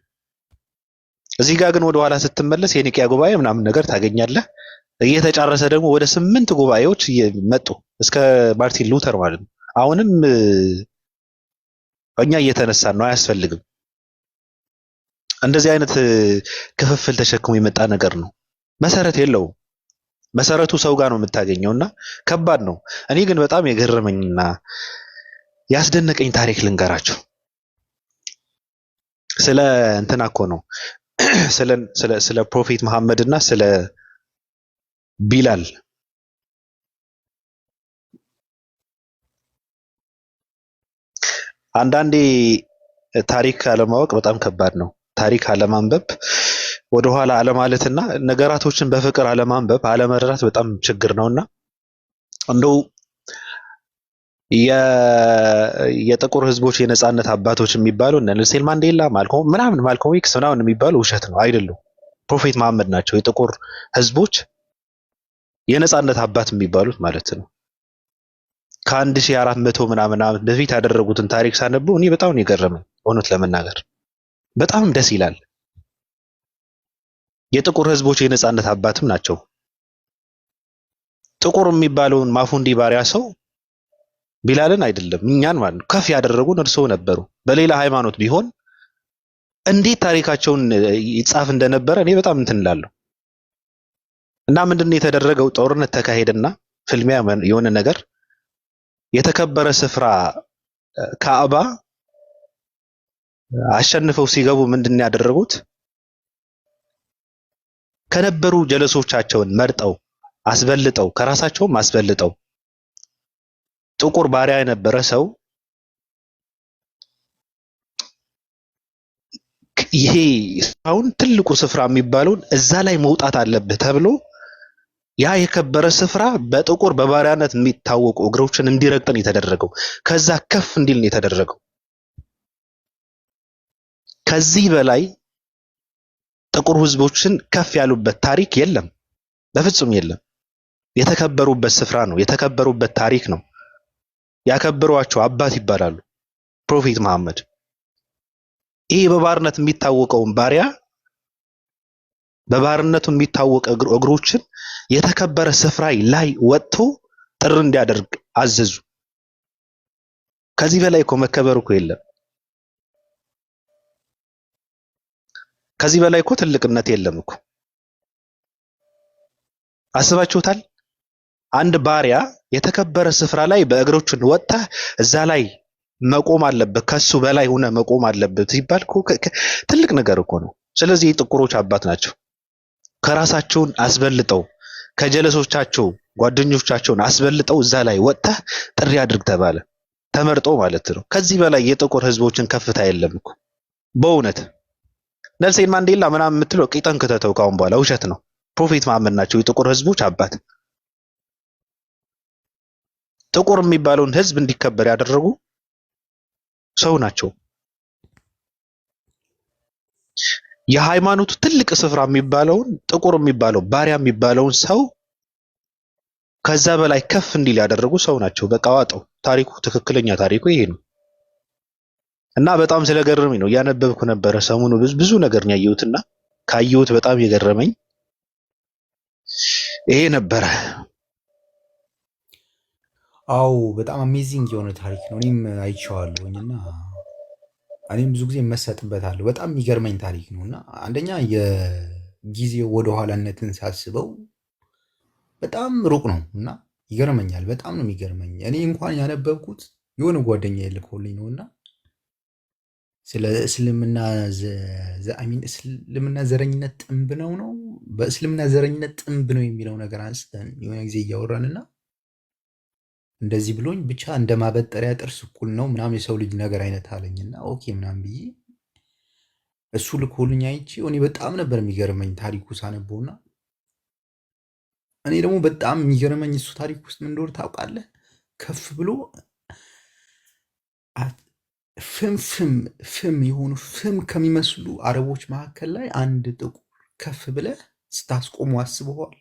Speaker 1: እዚህ ጋር ግን ወደ ኋላ ስትመለስ የኒቅያ ጉባኤ ምናምን ነገር ታገኛለህ። እየተጫረሰ ደግሞ ወደ 8 ጉባኤዎች መጡ እስከ ማርቲን ሉተር ማለት ነው። አሁንም እኛ እየተነሳን ነው። አያስፈልግም። እንደዚህ አይነት ክፍፍል ተሸክሞ የመጣ ነገር ነው። መሰረት የለውም። መሰረቱ ሰው ጋር ነው የምታገኘውና ከባድ ነው። እኔ ግን በጣም የገረመኝና ያስደነቀኝ ታሪክ ልንገራችሁ። ስለ እንትና እኮ ነው ስለ ፕሮፌት መሐመድ እና ስለ ቢላል አንዳንዴ ታሪክ አለማወቅ በጣም ከባድ ነው። ታሪክ አለማንበብ፣ ወደኋላ አለማለትና ነገራቶችን በፍቅር አለማንበብ፣ አለመረዳት በጣም ችግር ነውና እንደው የጥቁር ህዝቦች የነጻነት አባቶች የሚባሉ እነ ኔልሰን ማንዴላ፣ ማልኮም ኤክስ ምናምን የሚባሉ ውሸት ነው፣ አይደሉም። ፕሮፌት መሐመድ ናቸው የጥቁር ህዝቦች የነጻነት አባት የሚባሉት ማለት ነው። ከ1400 ምናምን ዓመት በፊት ያደረጉትን ታሪክ ሳነበው እኔ በጣም ነው የገረመኝ። እውነት ለመናገር በጣም ደስ ይላል። የጥቁር ህዝቦች የነጻነት አባትም ናቸው። ጥቁር የሚባለውን ማፉንዲ ባሪያ ሰው ቢላልን አይደለም እኛን ማለት ነው ከፍ ያደረጉን እርስዎ ነበሩ። በሌላ ሃይማኖት ቢሆን እንዴት ታሪካቸውን ይጻፍ እንደነበረ እኔ በጣም እንትን እላለሁ። እና ምንድነው የተደረገው? ጦርነት ተካሄደና ፍልሚያ የሆነ ነገር የተከበረ ስፍራ ካዕባ አሸንፈው ሲገቡ ምንድነው ያደረጉት? ከነበሩ ጀለሶቻቸውን መርጠው አስበልጠው ከራሳቸውም አስበልጠው ጥቁር ባሪያ የነበረ ሰው ይሄ አሁን ትልቁ ስፍራ የሚባለውን እዛ ላይ መውጣት አለብህ ተብሎ ያ የከበረ ስፍራ በጥቁር በባሪያነት የሚታወቁ እግሮችን እንዲረግጥን የተደረገው ከዛ ከፍ እንዲል ነው የተደረገው። ከዚህ በላይ ጥቁር ህዝቦችን ከፍ ያሉበት ታሪክ የለም፣ በፍጹም የለም። የተከበሩበት ስፍራ ነው፣ የተከበሩበት ታሪክ ነው። ያከበሯቸው አባት ይባላሉ ፕሮፌት መሐመድ። ይህ በባርነት የሚታወቀውን ባሪያ በባርነቱ የሚታወቅ እግሮችን የተከበረ ስፍራ ላይ ወጥቶ ጥሪ እንዲያደርግ አዘዙ። ከዚህ በላይ እኮ መከበር እኮ የለም። ከዚህ በላይ እኮ ትልቅነት የለም እኮ። አስባችሁታል? አንድ ባሪያ የተከበረ ስፍራ ላይ በእግሮችን ወጥተህ እዛ ላይ መቆም አለበት፣ ከሱ በላይ ሆነ መቆም አለበት ሲባል እኮ ትልቅ ነገር እኮ ነው። ስለዚህ የጥቁሮች አባት ናቸው። ከራሳቸውን አስበልጠው ከጀለሶቻቸው ጓደኞቻቸውን አስበልጠው እዛ ላይ ወጥተህ ጥሪ አድርግ ተባለ። ተመርጦ ማለት ነው። ከዚህ በላይ የጥቁር ህዝቦችን ከፍታ የለም እኮ በእውነት። ኔልሰን ማንዴላ ምናምን የምትለው ቂጠን ከተተው ካሁን በኋላ ውሸት ነው። ፕሮፌት መሐመድ ናቸው የጥቁር ህዝቦች አባት። ጥቁር የሚባለውን ህዝብ እንዲከበር ያደረጉ ሰው ናቸው። የሃይማኖቱ ትልቅ ስፍራ የሚባለውን ጥቁር የሚባለው ባሪያ የሚባለውን ሰው ከዛ በላይ ከፍ እንዲል ያደረጉ ሰው ናቸው። በቃ ዋጠው። ታሪኩ ትክክለኛ ታሪኩ ይሄ ነው። እና በጣም ስለገረመኝ ነው እያነበብኩ ነበረ ሰሞኑ ብዙ ነገር ነው ያየሁትና ካየሁት በጣም የገረመኝ ይሄ ነበረ።
Speaker 8: አው በጣም አሜዚንግ የሆነ ታሪክ ነው። እኔም አይቼዋለሁኝና እኔም ብዙ ጊዜ እመሰጥበታለሁ። በጣም የሚገርመኝ ታሪክ ነው እና አንደኛ የጊዜው ወደኋላነትን ሳስበው በጣም ሩቅ ነው እና ይገርመኛል። በጣም ነው የሚገርመኝ። እኔ እንኳን ያነበብኩት የሆነ ጓደኛ ልኮልኝ ነው እና ስለ እስልምና እስልምና ዘረኝነት ጥንብ ነው በእስልምና ዘረኝነት ጥንብ ነው የሚለው ነገር አንስተን የሆነ ጊዜ እያወራንና እንደዚህ ብሎኝ ብቻ እንደ ማበጠሪያ ጥርስ እኩል ነው ምናምን የሰው ልጅ ነገር አይነት አለኝና ኦኬ ምናምን ብዬ እሱ ልኮልኝ አይቼ እኔ በጣም ነበር የሚገርመኝ ታሪኩ ሳነበውና እኔ ደግሞ በጣም የሚገርመኝ እሱ ታሪክ ውስጥ ምን እንደሆነ ታውቃለህ? ከፍ ብሎ ፍም የሆኑ ፍም ከሚመስሉ አረቦች መካከል ላይ አንድ ጥቁር ከፍ ብለህ ስታስቆሙ አስበዋል?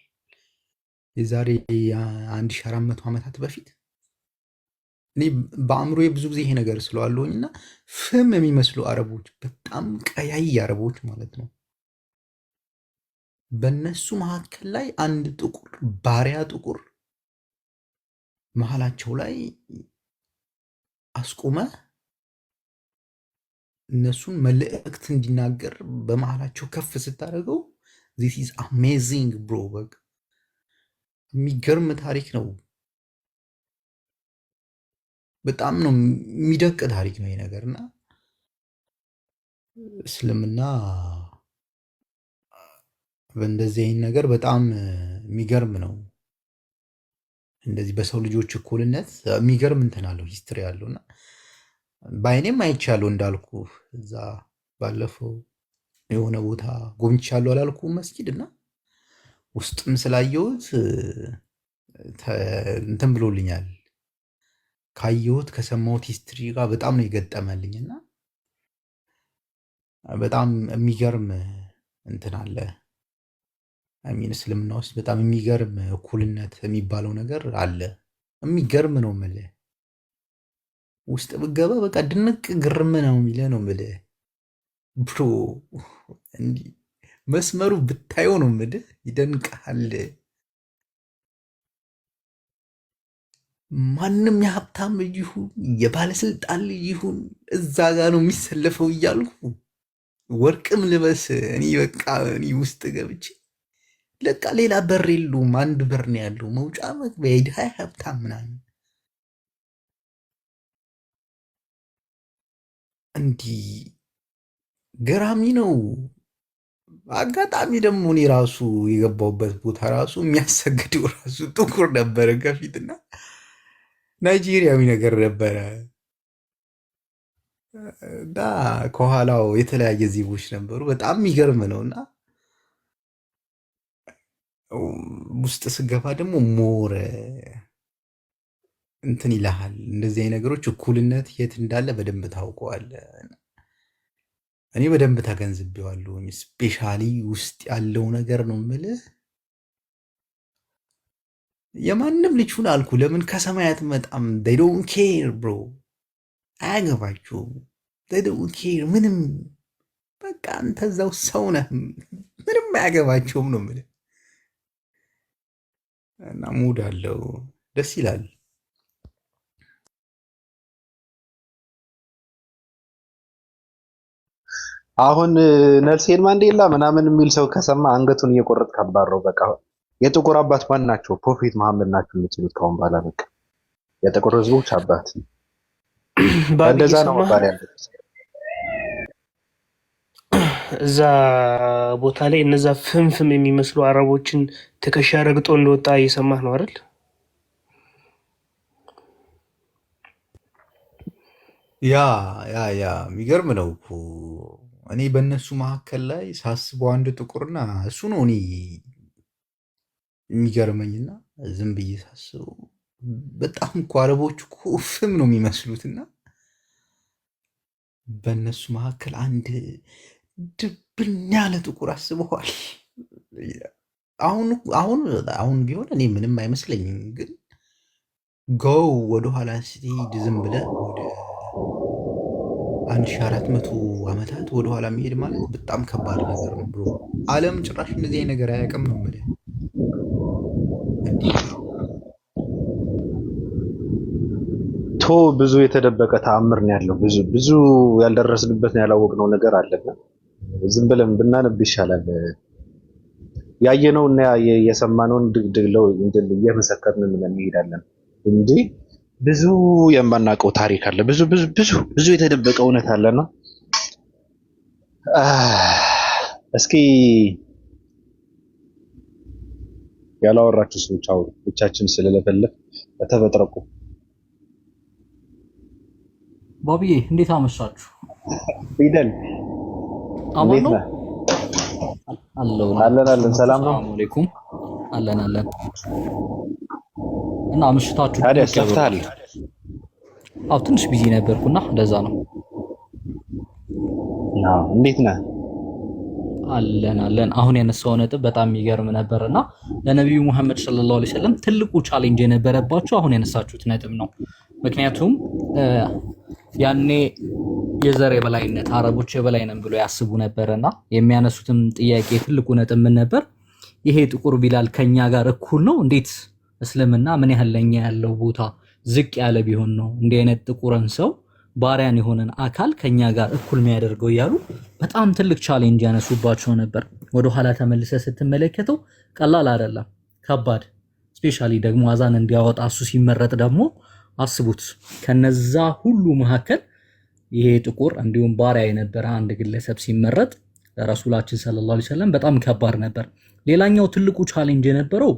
Speaker 8: የዛሬ 1400 ዓመታት በፊት እኔ በአእምሮዬ ብዙ ጊዜ ይሄ ነገር ስለዋለሁኝ እና ፍም የሚመስሉ አረቦች በጣም ቀያይ አረቦች ማለት ነው። በእነሱ መካከል ላይ አንድ ጥቁር ባሪያ ጥቁር መሀላቸው ላይ አስቆመ። እነሱን መልእክት እንዲናገር በመሀላቸው ከፍ ስታደርገው this is amazing bro። በቃ የሚገርም ታሪክ ነው። በጣም ነው የሚደቅ ታሪክ ነው ይሄ ነገርና እስልምና በእንደዚህ አይነት ነገር በጣም የሚገርም ነው። እንደዚህ በሰው ልጆች እኩልነት የሚገርም እንትን አለው ሂስትሪ አለውና በአይኔም አይቻለሁ እንዳልኩ እዛ ባለፈው የሆነ ቦታ ጎብኝቻለሁ አላልኩ መስጊድ እና ውስጥም ስላየሁት እንትን ብሎልኛል። ካየሁት ከሰማሁት ሂስትሪ ጋር በጣም ነው የገጠመልኝና በጣም የሚገርም እንትን አለ። አሚን እስልምና ውስጥ በጣም የሚገርም እኩልነት የሚባለው ነገር አለ። የሚገርም ነው የምልህ። ውስጥ ብገባ በቃ ድንቅ ግርም ነው የሚልህ ነው የምልህ ብሮ። እንዲህ መስመሩ ብታየው ነው የምልህ ይደንቃል። ማንም የሀብታም ልጅ ይሁን የባለስልጣን ልጅ ይሁን እዛ ጋር ነው የሚሰለፈው እያልኩ ወርቅም ልበስ እኔ በቃ እኔ ውስጥ ገብቼ ለቃ ሌላ በር የለውም። አንድ በር ነው ያለው፣ መውጫ መግቢያ፣ የድሃ ሀብታም ምናምን። እንዲህ ገራሚ ነው። አጋጣሚ ደግሞ እኔ ራሱ የገባሁበት ቦታ ራሱ የሚያሰግደው ራሱ ጥቁር ነበረ ከፊትና ናይጄሪያዊ ነገር ነበረ እና ከኋላው የተለያየ ዜጎች ነበሩ። በጣም የሚገርም ነው እና ውስጥ ስገባ ደግሞ ሞር እንትን ይልሃል። እንደዚህ አይነት ነገሮች እኩልነት የት እንዳለ በደንብ ታውቀዋለህ። እኔ በደንብ ተገንዝቤዋለሁኝ። ስፔሻሊ ውስጥ ያለው ነገር ነው የምልህ። የማንም ልጅ ሁን አልኩ። ለምን ከሰማይ አትመጣም? they don't care bro፣ አያገባቸውም። they don't care ምንም። በቃ አንተ እዛው ሰው ነህ፣ ምንም አያገባቸውም ነው የምልህ። እና ሙድ አለው፣ ደስ ይላል።
Speaker 1: አሁን ኔልሰን ማንዴላ ምናምን የሚል ሰው ከሰማ አንገቱን እየቆረጥ ከባረው። በቃ የጥቁር አባት ማን ናቸው? ፕሮፌት መሐመድ ናቸው የምትሉት ከአሁን በኋላ በቃ የጥቁር ህዝቦች አባት እንደዛ ነው መባል ያለበት።
Speaker 5: እዛ ቦታ ላይ እነዛ ፍምፍም የሚመስሉ አረቦችን ትከሻ ረግጦ እንደወጣ እየሰማህ ነው አይደል?
Speaker 8: ያ የሚገርም ነው እኮ። እኔ በእነሱ መካከል ላይ ሳስበው አንድ ጥቁርና እሱ ነው እኔ የሚገርመኝና ዝም ብዬ ሳስበው በጣም እኮ አረቦች እኮ ፍም ነው የሚመስሉትና በእነሱ መካከል አንድ ድብን ያለ ጥቁር አስበዋል። አሁን ቢሆን እኔ ምንም አይመስለኝም፣ ግን ጎው ወደኋላ ስትሄድ ዝም ብለህ ወደ 1400 ዓመታት ወደኋላ የሚሄድ ማለት በጣም ከባድ ነገር ነው ብሮ። ዓለም ጭራሽ እንደዚህ አይነት ነገር አያውቅም ነው የምልህ።
Speaker 1: ብዙ የተደበቀ ተአምር ነው ያለው። ብዙ ያልደረስንበት ነው ያላወቅነው ነገር አለና ዝም ብለን ብናነብ ይሻላል። ያየነው እና የሰማነውን ድግድግለው እንድል እየመሰከርን እንሄዳለን እንጂ ብዙ የማናውቀው ታሪክ አለ። ብዙ የተደበቀ እውነት አለና እስኪ ያላወራችሁ ሰዎች አውሩ። ብቻችን ስለለፈለፍ ተፈጥረቁ።
Speaker 9: ባቢዬ እንዴት አመሻችሁ?
Speaker 1: ፊደል
Speaker 9: አማን ነው
Speaker 1: አለን። ሰላም ነው
Speaker 9: አለይኩም። አለን እና አምሽታችሁ
Speaker 1: ታዲያ ሰፍታል?
Speaker 9: አው ትንሽ ቢዚ ነበርኩና እንደዛ ነው።
Speaker 1: እንዴት ነህ?
Speaker 9: አለን። አሁን ያነሳው ነጥብ በጣም የሚገርም ነበርና ለነብዩ መሐመድ ሰለላሁ ዐለይሂ ወሰለም ትልቁ ቻሌንጅ የነበረባቸው አሁን ያነሳችሁት ነጥብ ነው። ምክንያቱም ያኔ የዘር የበላይነት አረቦች የበላይ ነን ብሎ ያስቡ ነበርና የሚያነሱትም ጥያቄ ትልቁ ነጥብ ምን ነበር? ይሄ ጥቁር ቢላል ከኛ ጋር እኩል ነው? እንዴት እስልምና ምን ያህል ለኛ ያለው ቦታ ዝቅ ያለ ቢሆን ነው እንዲህ አይነት ጥቁርን ሰው ባሪያን የሆነን አካል ከኛ ጋር እኩል የሚያደርገው እያሉ በጣም ትልቅ ቻሌንጅ ያነሱባቸው ነበር። ወደኋላ ተመልሰ ስትመለከተው ቀላል አይደለም፣ ከባድ። ስፔሻሊ ደግሞ አዛን እንዲያወጣ እሱ ሲመረጥ ደግሞ አስቡት፣ ከነዛ ሁሉ መካከል ይሄ ጥቁር እንዲሁም ባሪያ የነበረ አንድ ግለሰብ ሲመረጥ ለረሱላችን ሰለላሁ ዐለይሂ ወሰለም በጣም ከባድ ነበር። ሌላኛው ትልቁ ቻሌንጅ የነበረው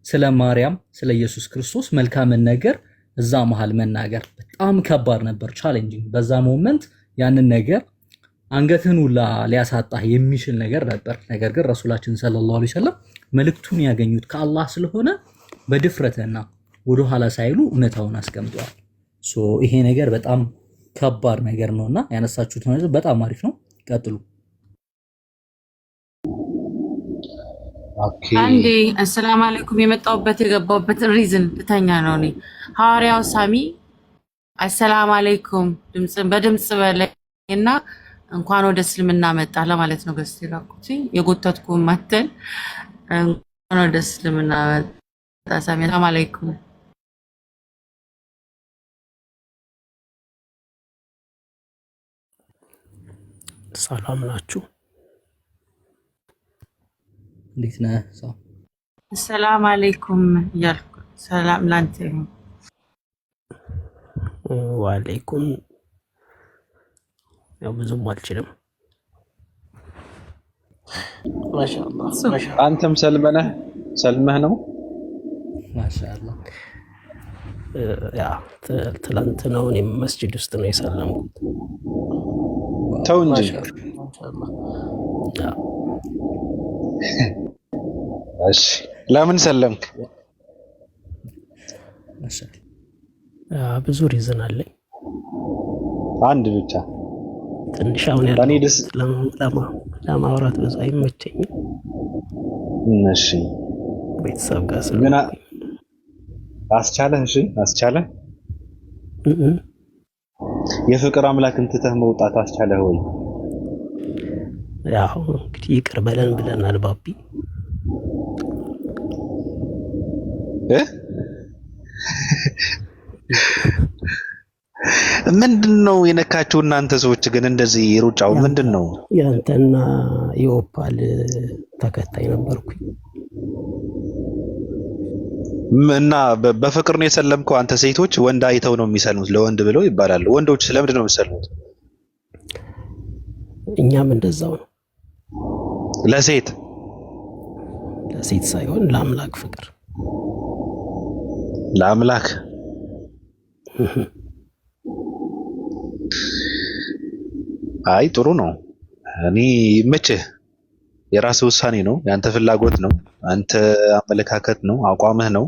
Speaker 9: ስለ ማርያም ስለ ኢየሱስ ክርስቶስ መልካምን ነገር እዛ መሃል መናገር በጣም ከባድ ነበር፣ ቻሌንጂንግ። በዛ ሞመንት ያንን ነገር አንገትህን ሁላ ሊያሳጣህ የሚችል ነገር ነበር። ነገር ግን ረሱላችን ሰለላሁ ዐለይሂ ወሰለም መልእክቱን ያገኙት ከአላህ ስለሆነ በድፍረትና ወደኋላ ሳይሉ እውነታውን አስቀምጠዋል። ይሄ ነገር በጣም ከባድ ነገር ነውና ያነሳችሁት ነገር በጣም አሪፍ ነው። ቀጥሉ።
Speaker 10: አንዴ አሰላም አለይኩም የመጣሁበት የገባሁበት ሪዝን ልተኛ ነው። እኔ ሐዋርያው ሳሚ አሰላም አለይኩም በድምጽ በለኝና እንኳን ወደ እስልምና መጣ ለማለት ነው። ገስት ይላኩት የጎተትኩ ማተል እንኳን ወደ እስልምና መጣ ሳሚ። ሰላም አለይኩም።
Speaker 5: ሰላም ናችሁ?
Speaker 9: እንዴት ነህ?
Speaker 10: ሰላም አለይኩም እያልኩ ሰላም ላንተ ይሁን።
Speaker 5: ወአለይኩም። ያው ብዙም አልችልም። ማሻአላህ።
Speaker 1: አንተም ሰልመህ ነው?
Speaker 9: ማሻአላህ።
Speaker 5: ያ ትላንት ነው እኔም መስጂድ ውስጥ ነው የሰለምኩት።
Speaker 1: ተው እንጂ
Speaker 5: ማሻአላህ።
Speaker 1: እሺ ለምን ሰለምክ?
Speaker 11: ብዙ ሪዝን አለኝ።
Speaker 1: አንድ ብቻ
Speaker 11: ትንሽ አሁን ያለው ለማውራት ብዙ አይመቸኝም።
Speaker 1: እሺ
Speaker 11: ቤተሰብ ጋር ስለሆነ
Speaker 1: አስቻለህ? እሺ አስቻለህ? የፍቅር አምላክን ትተህ መውጣት አስቻለህ ወይ?
Speaker 11: ያው እንግዲህ ይቅር በለን ብለናል ባቢ።
Speaker 1: ምንድነው የነካችሁ እናንተ ሰዎች ግን እንደዚህ ሩጫው ምንድነው?
Speaker 11: ያንተና የኦፓል ተከታይ ነበርኩኝ
Speaker 1: እና በፍቅር ነው የሰለምከው አንተ? ሴቶች ወንድ አይተው ነው የሚሰልሙት ለወንድ ብለው ይባላል። ወንዶች ስለምንድን ነው የሚሰልሙት?
Speaker 11: እኛም እንደዛው ነው።
Speaker 1: ለሴት
Speaker 11: ሳይሆን ለአምላክ ፍቅር
Speaker 1: ለአምላክ አይ ጥሩ ነው። እኔ ይመችህ። የራስህ ውሳኔ ነው፣ ያንተ ፍላጎት ነው፣ አንተ አመለካከት ነው፣ አቋምህ ነው።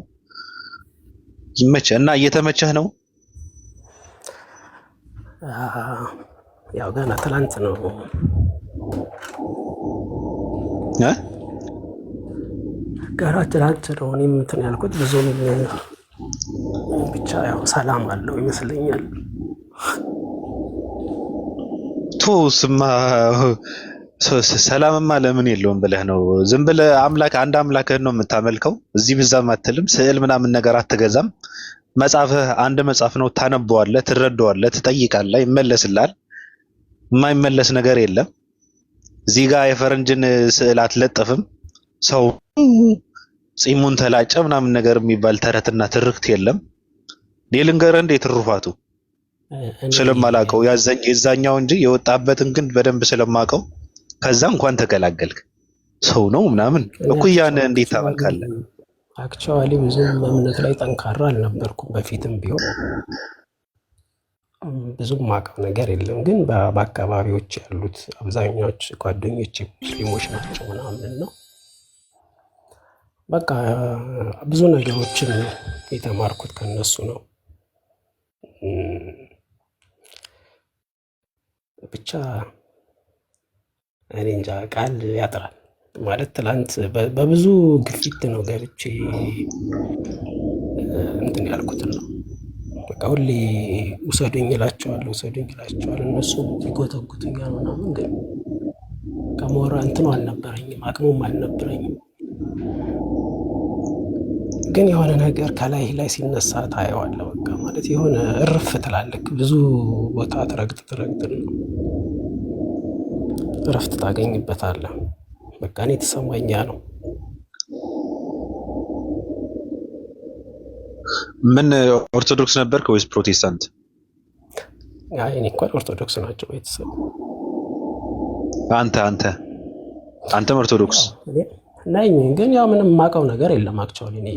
Speaker 1: ይመችህ እና እየተመቸህ ነው።
Speaker 11: ያው ገና ትላንት ነው ገና ትላንት ነው እኔም እንትን ያልኩት ብዙም ብቻ ያው ሰላም አለው ይመስለኛል።
Speaker 1: ስማ ሰላምማ ለምን የለውም ብለህ ነው? ዝም ብለህ አንድ አምላክህን ነው የምታመልከው። እዚህ ብዛም አትልም፣ ስዕል ምናምን ነገር አትገዛም። መጽሐፍህ አንድ መጽሐፍ ነው፣ ታነበዋለህ፣ ትረዳዋለህ፣ ትጠይቃለህ፣ ይመለስልሃል። የማይመለስ ነገር የለም። እዚህ ጋር የፈረንጅን ስዕል አትለጥፍም። ሰው ጺሙን ተላጨ ምናምን ነገር የሚባል ተረትና ትርክት የለም። ልንገርህ እንዴት ትሩፋቱ ስለማላውቀው የዛኛው እንጂ የወጣበትን ግን በደንብ ስለማውቀው ከዛ እንኳን ተገላገልክ። ሰው ነው ምናምን እኩያን እንዴት ታመልካለህ?
Speaker 11: አክቹዋሊ ብዙም እምነት ላይ ጠንካራ አልነበርኩም በፊትም ቢሆን ብዙም ማውቀው ነገር የለም። ግን በአካባቢዎች ያሉት አብዛኛዎች ጓደኞች ሙስሊሞች ናቸው ምናምን ነው። በቃ ብዙ ነገሮችን የተማርኩት ከነሱ ነው። ብቻ እኔ እንጃ ቃል ያጥራል ማለት ትላንት በብዙ ግፊት ነው ገብቼ እንትን ያልኩትን ነው። በቃ ሁሌ ውሰዱኝ እላቸዋለሁ እነሱ ይጎተጉቱኛል ምናምን፣ ግን ከሞራ እንትኑ አልነበረኝም፣ አቅሙም አልነበረኝም። ግን የሆነ ነገር ከላይ ላይ ሲነሳ ታየዋለህ። በቃ ማለት የሆነ እርፍ ትላለህ። ብዙ ቦታ ትረግጥ ነው እረፍት ታገኝበታለህ። በቃ እኔ የተሰማኝ ነው።
Speaker 1: ምን ኦርቶዶክስ ነበርክ ወይስ ፕሮቴስታንት?
Speaker 11: አይ እኔ እንኳን ኦርቶዶክስ ናቸው ቤተሰብ።
Speaker 1: አንተም ኦርቶዶክስ
Speaker 11: ነኝ፣ ግን ያው ምንም የማውቀው ነገር የለም። አክቹዋሊ እኔ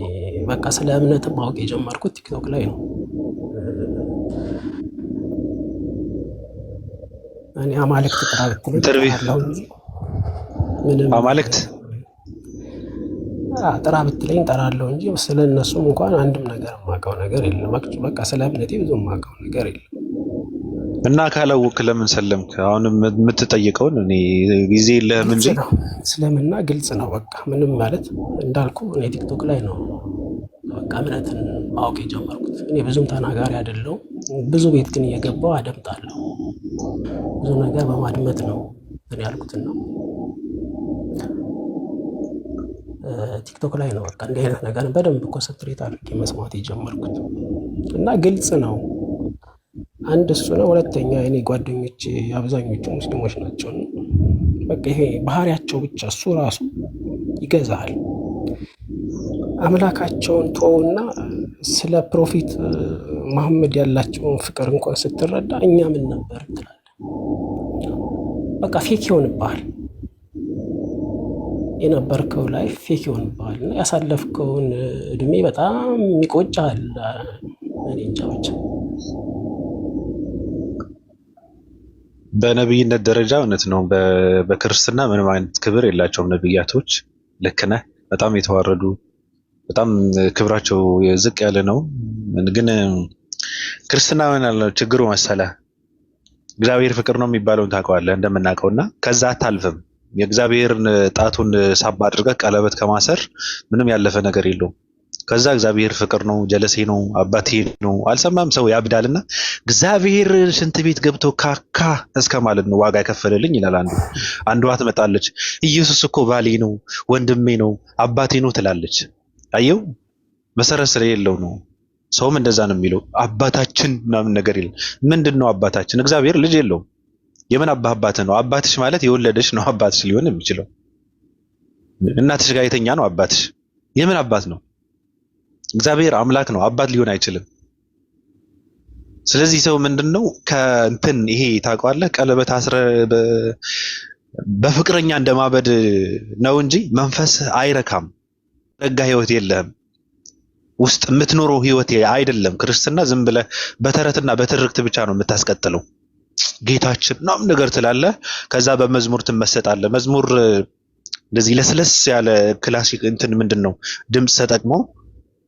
Speaker 11: በቃ ስለ እምነት ማወቅ የጀመርኩት ቲክቶክ ላይ ነው። እኔ አማልክት ጥራ ብትለኝ
Speaker 1: አማልክት
Speaker 11: ጥራ ብትለኝ ጠራለሁ እንጂ ስለ እነሱም እንኳን አንድም ነገር የማውቀው ነገር የለም። በቃ ስለ እምነቴ ብዙ የማውቀው ነገር የለም።
Speaker 1: እና ካላወቅህ ለምን ሰለምክ? አሁን የምትጠይቀውን እኔ ጊዜ የለህም እንጂ
Speaker 11: እስልምና ግልጽ ነው። በቃ ምንም ማለት እንዳልኩ እኔ ቲክቶክ ላይ ነው በቃ እምነትን ማወቅ የጀመርኩት። እኔ ብዙም ተናጋሪ አይደለሁም። ብዙ ቤት ግን እየገባው አደምጣለሁ። ብዙ ነገር በማድመጥ ነው እንትን ያልኩትን ነው። ቲክቶክ ላይ ነው በቃ እንዲህ አይነት ነገር በደንብ ኮንሰንትሬት አድርጌ መስማት የጀመርኩት እና ግልጽ ነው። አንድ እሱ ነው። ሁለተኛ እኔ ጓደኞቼ አብዛኞቹ ሙስሊሞች ናቸው። በቃ ይሄ ባህሪያቸው ብቻ እሱ ራሱ ይገዛል። አምላካቸውን ተውና ስለ ፕሮፌት መሐመድ ያላቸውን ፍቅር እንኳን ስትረዳ እኛ ምን ነበር ትላለህ። በቃ ፌክ ይሆንብሃል። የነበርከው ላይፍ ፌክ ይሆንብሃል እና ያሳለፍከውን እድሜ በጣም ይቆጫል። እኔ እንጃ ብቻ
Speaker 1: በነብይነት ደረጃ እውነት ነው። በክርስትና ምንም አይነት ክብር የላቸውም ነብያቶች። ልክ ነህ። በጣም የተዋረዱ በጣም ክብራቸው ዝቅ ያለ ነው። ግን ክርስትና ምን ያለ ችግሩ መሰለ እግዚአብሔር ፍቅር ነው የሚባለውን ታውቀዋለህ እንደምናውቀውና ከዛ አታልፍም። የእግዚአብሔርን ጣቱን ሳብ አድርገህ ቀለበት ከማሰር ምንም ያለፈ ነገር የለውም። ከዛ እግዚአብሔር ፍቅር ነው፣ ጀለሴ ነው፣ አባቴ ነው አልሰማም ሰው ያብዳልና እግዚአብሔር ሽንት ቤት ገብቶ ካካ እስከ ማለት ነው ዋጋ የከፈለልኝ ይላል አንዱ። አንዷ ትመጣለች ኢየሱስ እኮ ባሌ ነው፣ ወንድሜ ነው፣ አባቴ ነው ትላለች። አየው መሰረት ስለሌለው ነው። ሰውም እንደዛ ነው የሚለው አባታችን ምናምን ነገር የለም። ምንድነው አባታችን? እግዚአብሔር ልጅ የለውም። የምን አባት ነው? አባትሽ ማለት የወለደሽ ነው አባትሽ ሊሆን የሚችለው። እናትሽ ጋር የተኛ ነው አባትሽ። የምን አባት ነው? እግዚአብሔር አምላክ ነው፣ አባት ሊሆን አይችልም። ስለዚህ ሰው ምንድነው ከእንትን ይሄ ታውቀዋለህ፣ ቀለበት አስረ በፍቅረኛ እንደማበድ ነው እንጂ መንፈስ አይረካም። ረጋ ህይወት የለህም። ውስጥ የምትኖረው ህይወት አይደለም። ክርስትና ዝም ብለህ በተረትና በትርክት ብቻ ነው የምታስቀጥለው። ጌታችን ምናምን ነገር ትላለህ፣ ከዛ በመዝሙር ትመሰጣለህ። መዝሙር እንደዚህ ለስለስ ያለ ክላሲክ እንትን ምንድነው ድምጽ ተጠቅሞ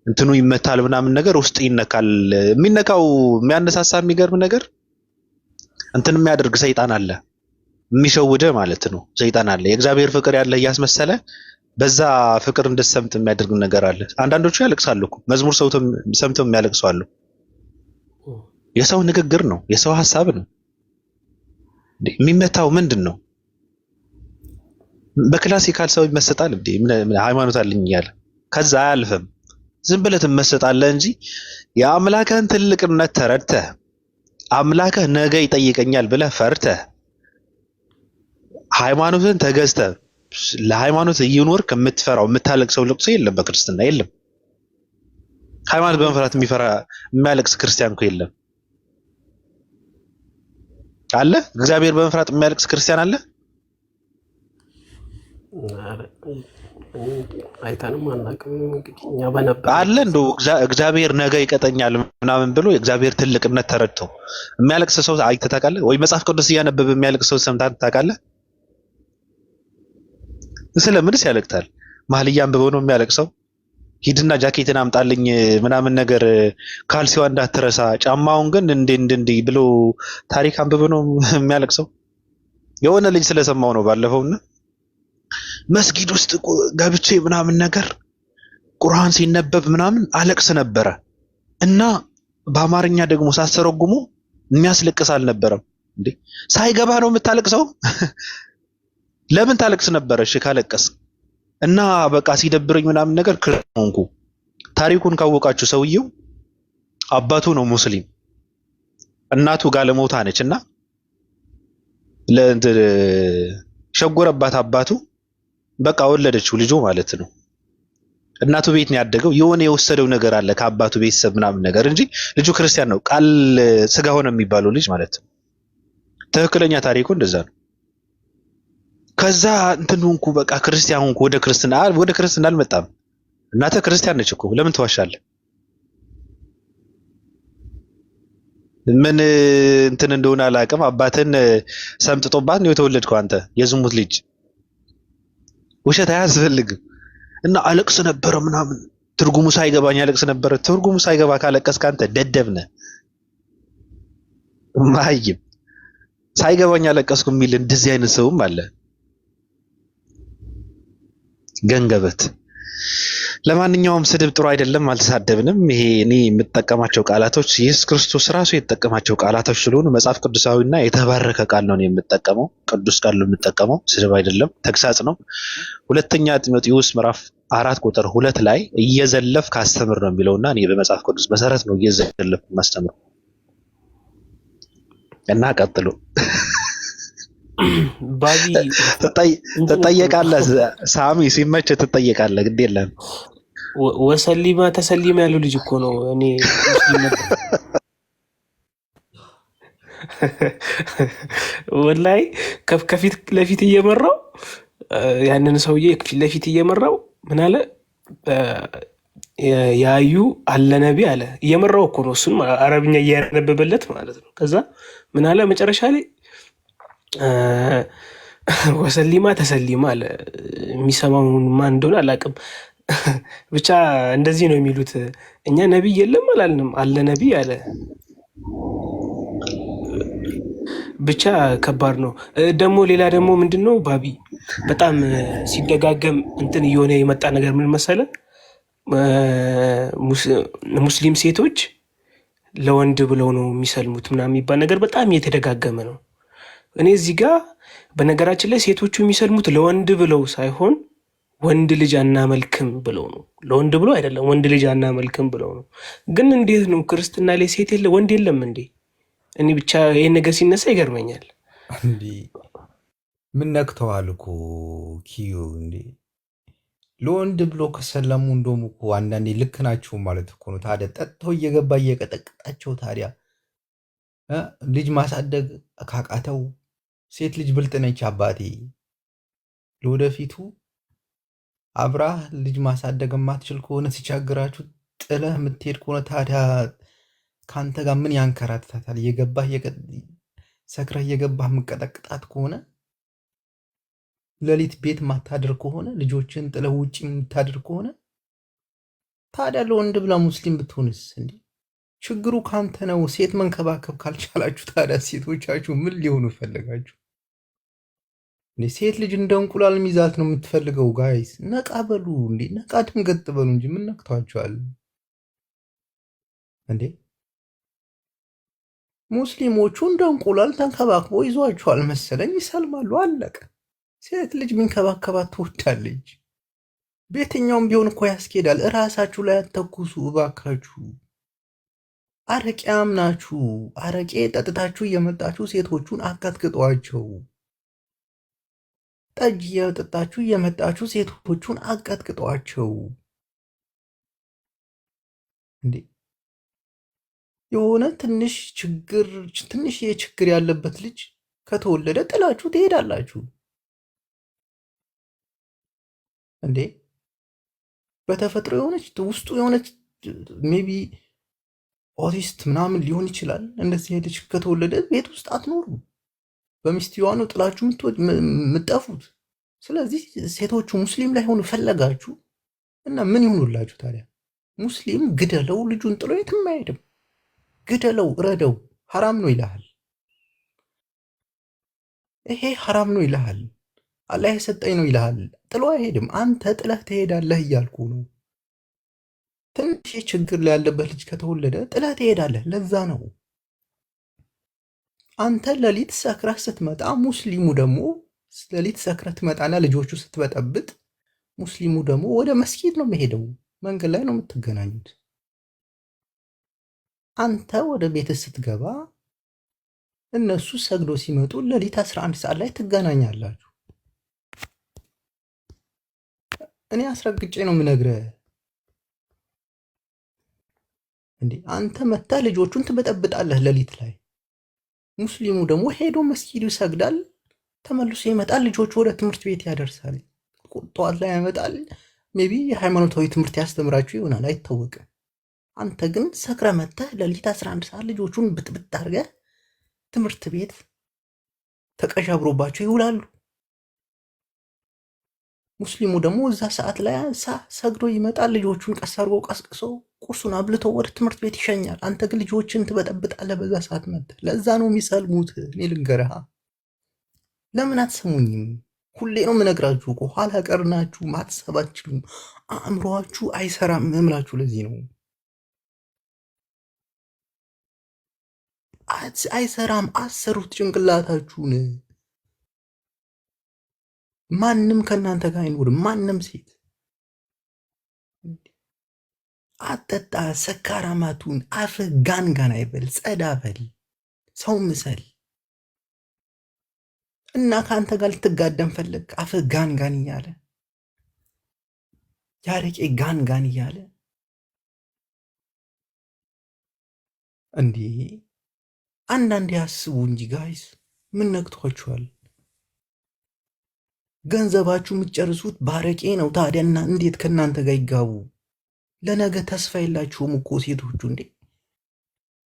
Speaker 1: እንትኑ ይመታል ምናምን ነገር ውስጥ ይነካል። የሚነካው የሚያነሳሳ የሚገርም ነገር እንትን የሚያደርግ ሰይጣን አለ፣ የሚሸውደ ማለት ነው። ሰይጣን አለ የእግዚአብሔር ፍቅር ያለ እያስመሰለ በዛ ፍቅር እንድትሰምጥ የሚያደርግ ነገር አለ። አንዳንዶቹ ያለቅሳሉ እኮ መዝሙር ሰምተው የሚያለቅሱ አሉ። የሰው ንግግር ነው፣ የሰው ሐሳብ ነው። የሚመታው ምንድን ነው? በክላሲካል ሰው ይመሰጣል እንዴ? ሃይማኖት አለኝ እያለ ከዛ አያልፍም። ዝም ብለህ ትመሰጣለህ እንጂ የአምላክህን ትልቅነት ተረድተህ አምላክህ ነገ ይጠይቀኛል ብለህ ፈርተህ ሃይማኖትን ተገዝተህ ለሃይማኖት እየኖርክ የምትፈራው የምታለቅሰው ልቅሶ የለም። በክርስትና የለም። ሃይማኖት በመፍራት የሚያለቅስ ክርስቲያን እኮ የለም። አለ? እግዚአብሔር በመፍራት የሚያለቅስ ክርስቲያን አለ?
Speaker 11: አይተንም አናውቅም። እንግዲህ እኛ በነበር
Speaker 1: አለ እንደው እግዚአብሔር ነገ ይቀጠኛል ምናምን ብሎ የእግዚአብሔር ትልቅነት ተረድቶ የሚያለቅስ ሰው አይተህ ታውቃለህ ወይ? መጽሐፍ ቅዱስ እያነበበ የሚያለቅስ ሰው ሰምተህ ታውቃለህ? ስለምንስ ያለቅታል? መኃልየ አንብቦ ነው የሚያለቅሰው? ሂድና ጃኬትን አምጣልኝ ምናምን ነገር ካልሲዋ እንዳትረሳ ጫማውን ግን እንዴ ብሎ ታሪክ አንብቦ ነው የሚያለቅሰው? የሆነ ልጅ ስለሰማው ነው ባለፈውና መስጊድ ውስጥ ገብቼ ምናምን ነገር ቁርአን ሲነበብ ምናምን አለቅስ ነበረ እና በአማርኛ ደግሞ ሳስተረጉሙ የሚያስለቅስ አልነበረም። እንዴ ሳይገባ ነው የምታለቅሰው? ለምን ታለቅስ ነበረ? እሺ ካለቀስ እና በቃ ሲደብረኝ ምናምን ነገር ክርስቲያንኩ። ታሪኩን ካወቃችሁ ሰውየው አባቱ ነው ሙስሊም፣ እናቱ ጋለሞታ ነችና ሸጎረባት አባቱ። በቃ ወለደችው ልጁ ማለት ነው። እናቱ ቤት ነው ያደገው። የሆነ የወሰደው ነገር አለ ከአባቱ ቤተሰብ ምናምን ነገር እንጂ ልጁ ክርስቲያን ነው። ቃል ስጋ ሆነ የሚባለው ልጅ ማለት ነው። ትክክለኛ ታሪኩ እንደዛ ነው። ከዛ እንትን ሆንኩ በቃ ክርስቲያን ሆንኩ። ወደ ክርስትና አልመጣም። እናትህ ክርስቲያን ነች እኮ ለምን ትዋሻለህ? ምን እንትን እንደሆነ አላውቅም። አባትን ሰምጥጦባት ነው የተወለድከው አንተ የዝሙት ልጅ። ውሸት አያስፈልግም። እና አለቅስ ነበረ ምናምን ትርጉሙ ሳይገባኝ አለቅስ ነበረ። ትርጉሙ ሳይገባ ካለቀስክ አንተ ደደብ ነህ፣ ማይም ሳይገባኝ አለቀስኩ የሚል እንደዚህ አይነት ሰውም አለ። ገንገበት። ለማንኛውም ስድብ ጥሩ አይደለም፣ አልተሳደብንም። ይሄ እኔ የምጠቀማቸው ቃላቶች ኢየሱስ ክርስቶስ ራሱ የተጠቀማቸው ቃላቶች ስለሆኑ መጽሐፍ ቅዱሳዊና የተባረከ ቃል ነው የምጠቀመው። ቅዱስ ቃል ነው የምጠቀመው፣ ስድብ አይደለም፣ ተግሳጽ ነው። ሁለተኛ ጢሞቴዎስ ምዕራፍ 4:2 ላይ እየዘለፍክ አስተምር ነው የሚለውና እኔ በመጽሐፍ ቅዱስ መሰረት ነው እየዘለፍኩ ማስተምር እና ቀጥሎ
Speaker 5: ባቢ
Speaker 1: ትጠየቃለህ። ሳሚ ሲመች ትጠየቃለህ። ግድ የለም።
Speaker 5: ወሰሊማ ተሰሊማ ያለው ልጅ እኮ ነው። እኔ ወላይ ከፊት ለፊት እየመራው ያንን ሰውዬ ፊት ለፊት እየመራው ምን አለ? ያዩ አለ ነቢ አለ። እየመራው እኮ ነው፣ እሱን አረብኛ እያነበበለት ማለት ነው። ከዛ ምን አለ መጨረሻ ላይ ወሰሊማ ተሰሊማ አለ። የሚሰማው ማን እንደሆነ አላውቅም። ብቻ እንደዚህ ነው የሚሉት። እኛ ነቢይ የለም አላልንም፣ አለ ነቢይ አለ። ብቻ ከባድ ነው። ደግሞ ሌላ ደግሞ ምንድን ነው ባቢ በጣም ሲደጋገም እንትን እየሆነ የመጣ ነገር ምን መሰለ፣ ሙስሊም ሴቶች ለወንድ ብለው ነው የሚሰልሙት ምናምን የሚባል ነገር በጣም እየተደጋገመ ነው። እኔ እዚህ ጋር በነገራችን ላይ ሴቶቹ የሚሰልሙት ለወንድ ብለው ሳይሆን ወንድ ልጅ አናመልክም ብለው ነው። ለወንድ ብሎ አይደለም፣ ወንድ ልጅ አናመልክም ብለው ነው። ግን እንዴት ነው ክርስትና ላይ ሴት የለ ወንድ የለም እንዴ? እኔ ብቻ ይህን ነገር ሲነሳ ይገርመኛል።
Speaker 8: እንዴ ምን ነክተዋል እኮ ኪዩ እንዴ ለወንድ ብሎ ከሰለሙ እንደውም እኮ አንዳንዴ ልክ ናቸው ማለት እኮ ነው። ታዲያ ጠጥተው እየገባ እየቀጠቀጣቸው ታዲያ ልጅ ማሳደግ ካቃተው ሴት ልጅ ብልጥ ነች አባቴ ለወደፊቱ አብራህ ልጅ ማሳደግ የማትችል ከሆነ ሲቸግራችሁ ጥለህ የምትሄድ ከሆነ ታዲያ ከአንተ ጋር ምን ያንከራትታታል? እየገባህ ሰክረህ እየገባህ የምቀጠቅጣት ከሆነ ሌሊት ቤት ማታድር ከሆነ ልጆችን ጥለህ ውጭ የምታድር ከሆነ ታዲያ ለወንድ ብላ ሙስሊም ብትሆንስ? እንዴ ችግሩ ካንተ ነው። ሴት መንከባከብ ካልቻላችሁ ታዲያ ሴቶቻችሁ ምን ሊሆኑ ፈለጋችሁ? ሴት ልጅ እንደ እንቁላል ሚዛት ነው የምትፈልገው። ጋይስ ነቃ በሉ እንዴ! ነቃ ድንገጥ በሉ እንጂ ምን ነክቷቸዋል እንዴ? ሙስሊሞቹ እንደ እንቁላል ተንከባክቦ ይዟቸዋል መሰለኝ፣ ይሰልማሉ። አለቀ። ሴት ልጅ ሚንከባከባት ትወዳለች። በየትኛውም ቢሆን እኮ ያስኬዳል። እራሳችሁ ላይ አተኩሱ እባካችሁ። አረቄ አምናችሁ አረቄ ጠጥታችሁ እየመጣችሁ ሴቶቹን አቀጥቅጧቸው። ጠጅ እየጠጣችሁ እየመጣችሁ ሴቶቹን አቀጥቅጧቸው። እንዴ የሆነ ትንሽ ችግር ያለበት ልጅ ከተወለደ ጥላችሁ ትሄዳላችሁ እንዴ? በተፈጥሮ የሆነች ውስጡ የሆነች ሜቢ ኦቲስት ምናምን ሊሆን ይችላል። እንደዚህ ልጅ ከተወለደ ቤት ውስጥ አትኖሩም። በሚስትየዋ ነው ጥላችሁ የምትጠፉት። ስለዚህ ሴቶቹ ሙስሊም ላይ ሆኑ ፈለጋችሁ እና ምን ይሆኑላችሁ ታዲያ? ሙስሊም ግደለው፣ ልጁን ጥሎ የትም አይሄድም። ግደለው፣ እረደው፣ ሐራም ነው ይልሃል። ይሄ ሐራም ነው ይልሃል። አላህ የሰጠኝ ነው ይልሃል። ጥሎ አይሄድም። አንተ ጥለህ ትሄዳለህ እያልኩ ነው። ትንሽ ችግር ላይ ያለበት ልጅ ከተወለደ ጥለህ ትሄዳለህ። ለዛ ነው አንተ ሌሊት ሰክረህ ስትመጣ ሙስሊሙ ደግሞ ሌሊት ሰክረህ ትመጣና ልጆቹ ስትበጠብጥ ሙስሊሙ ደግሞ ወደ መስጊድ ነው የሚሄደው። መንገድ ላይ ነው የምትገናኙት። አንተ ወደ ቤትህ ስትገባ እነሱ ሰግዶ ሲመጡ ሌሊት 11 ሰዓት ላይ ትገናኛላችሁ። እኔ አስረግጬ ነው የምነግርህ። እንዴ አንተ መተህ ልጆቹን ትበጠብጣለህ ሌሊት ላይ። ሙስሊሙ ደግሞ ሄዶ መስጊዱ ይሰግዳል፣ ተመልሶ ይመጣል፣ ልጆቹ ወደ ትምህርት ቤት ያደርሳል። ጠዋት ላይ ያመጣል። ሜቢ የሃይማኖታዊ ትምህርት ያስተምራችሁ ይሆናል፣ አይታወቅም። አንተ ግን ሰክረህ መተህ ሌሊት 11 ሰዓት ልጆቹን ብጥብጥ አድርገህ ትምህርት ቤት ተቀዣብሮባቸው ይውላሉ። ሙስሊሙ ደግሞ እዛ ሰዓት ላይ ሰግዶ ይመጣል፣ ልጆቹን ቀስ አድርጎ ቀስቅሶ ቁርሱን አብልቶ ወደ ትምህርት ቤት ይሸኛል። አንተ ግን ልጆችን ትበጠብጣለህ በዛ ሰዓት መጥተህ። ለዛ ነው የሚሰልሙት። እኔ ልንገርህ፣ ለምን አትሰሙኝም? ሁሌ ነው የምነግራችሁ እኮ ኋላ ቀር ናችሁ፣ ማሰብ አትችሉም፣ አእምሯችሁ አይሰራም እምላችሁ። ለዚህ ነው አይሰራም። አሰሩት ጭንቅላታችሁን። ማንም ከእናንተ ጋር አይኖርም። ማንም ሴት አጠጣ፣ ሰካራማቱን አፍህ ጋንጋን አይበል፣ ጸዳ በል፣ ሰው ምሰል እና ከአንተ ጋር ልትጋደም ፈለግ። አፍህ ጋንጋን እያለ ያረቄ ጋንጋን እያለ እንዲህ አንዳንዴ ያስቡ እንጂ ጋይስ፣ ምን ነክቷችኋል? ገንዘባችሁ የምትጨርሱት ባረቄ ነው። ታዲያና እንዴት ከእናንተ ጋር ይጋቡ? ለነገ ተስፋ የላችሁም እኮ ሴቶቹ። እንዴ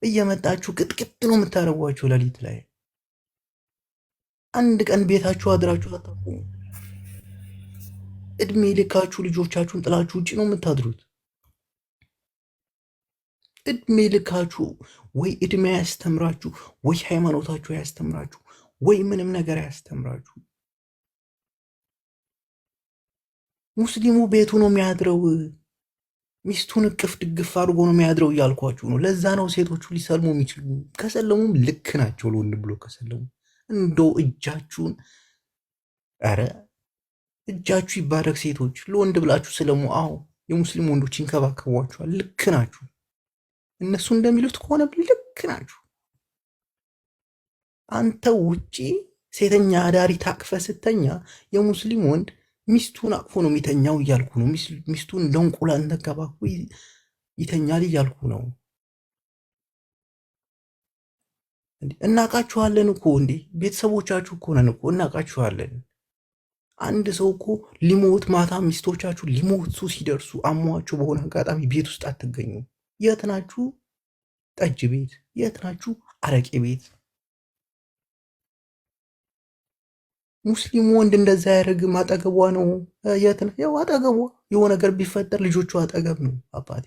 Speaker 8: እየመጣችሁ ቅጥቅጥ ነው የምታደርጓቸው ሌሊት ላይ። አንድ ቀን ቤታችሁ አድራችሁ አታውቁም። እድሜ ልካችሁ ልጆቻችሁን ጥላችሁ ውጪ ነው የምታድሩት። እድሜ ልካችሁ ወይ እድሜ ያስተምራችሁ፣ ወይ ሃይማኖታችሁ ያስተምራችሁ፣ ወይ ምንም ነገር ያስተምራችሁ። ሙስሊሙ ቤቱ ነው የሚያድረው፣ ሚስቱን እቅፍ ድግፍ አድርጎ ነው የሚያድረው እያልኳችሁ ነው። ለዛ ነው ሴቶቹ ሊሰልሙ የሚችሉ። ከሰለሙም ልክ ናቸው። ለወንድ ብሎ ከሰለሙ እንደው እጃችሁን፣ ኧረ እጃችሁ ይባረክ ሴቶች፣ ለወንድ ብላችሁ ስለሙ። አዎ የሙስሊም ወንዶች ይንከባከቧችኋል። ልክ ናችሁ። እነሱ እንደሚሉት ከሆነ ልክ ናችሁ። አንተ ውጪ ሴተኛ አዳሪ ታቅፈ ስተኛ የሙስሊም ወንድ ሚስቱን አቅፎ ነው የሚተኛው እያልኩ ነው። ሚስቱን ለእንቁላል ተንከባክቦ ይተኛል እያልኩ ነው። እናቃችኋለን እኮ እንዴ፣ ቤተሰቦቻችሁ እኮ ነን እኮ እናቃችኋለን። አንድ ሰው እኮ ሊሞት ማታ ሚስቶቻችሁ ሊሞቱ ሲደርሱ አሟችሁ በሆነ አጋጣሚ ቤት ውስጥ አትገኙም። የት ናችሁ? ጠጅ ቤት። የት ናችሁ? አረቄ ቤት። ሙስሊሙ ወንድ እንደዛ ያደርግም። አጠገቧ ነው። የት ነው? ያው አጠገቧ። የሆነ ነገር ቢፈጠር ልጆቹ አጠገብ ነው። አባቴ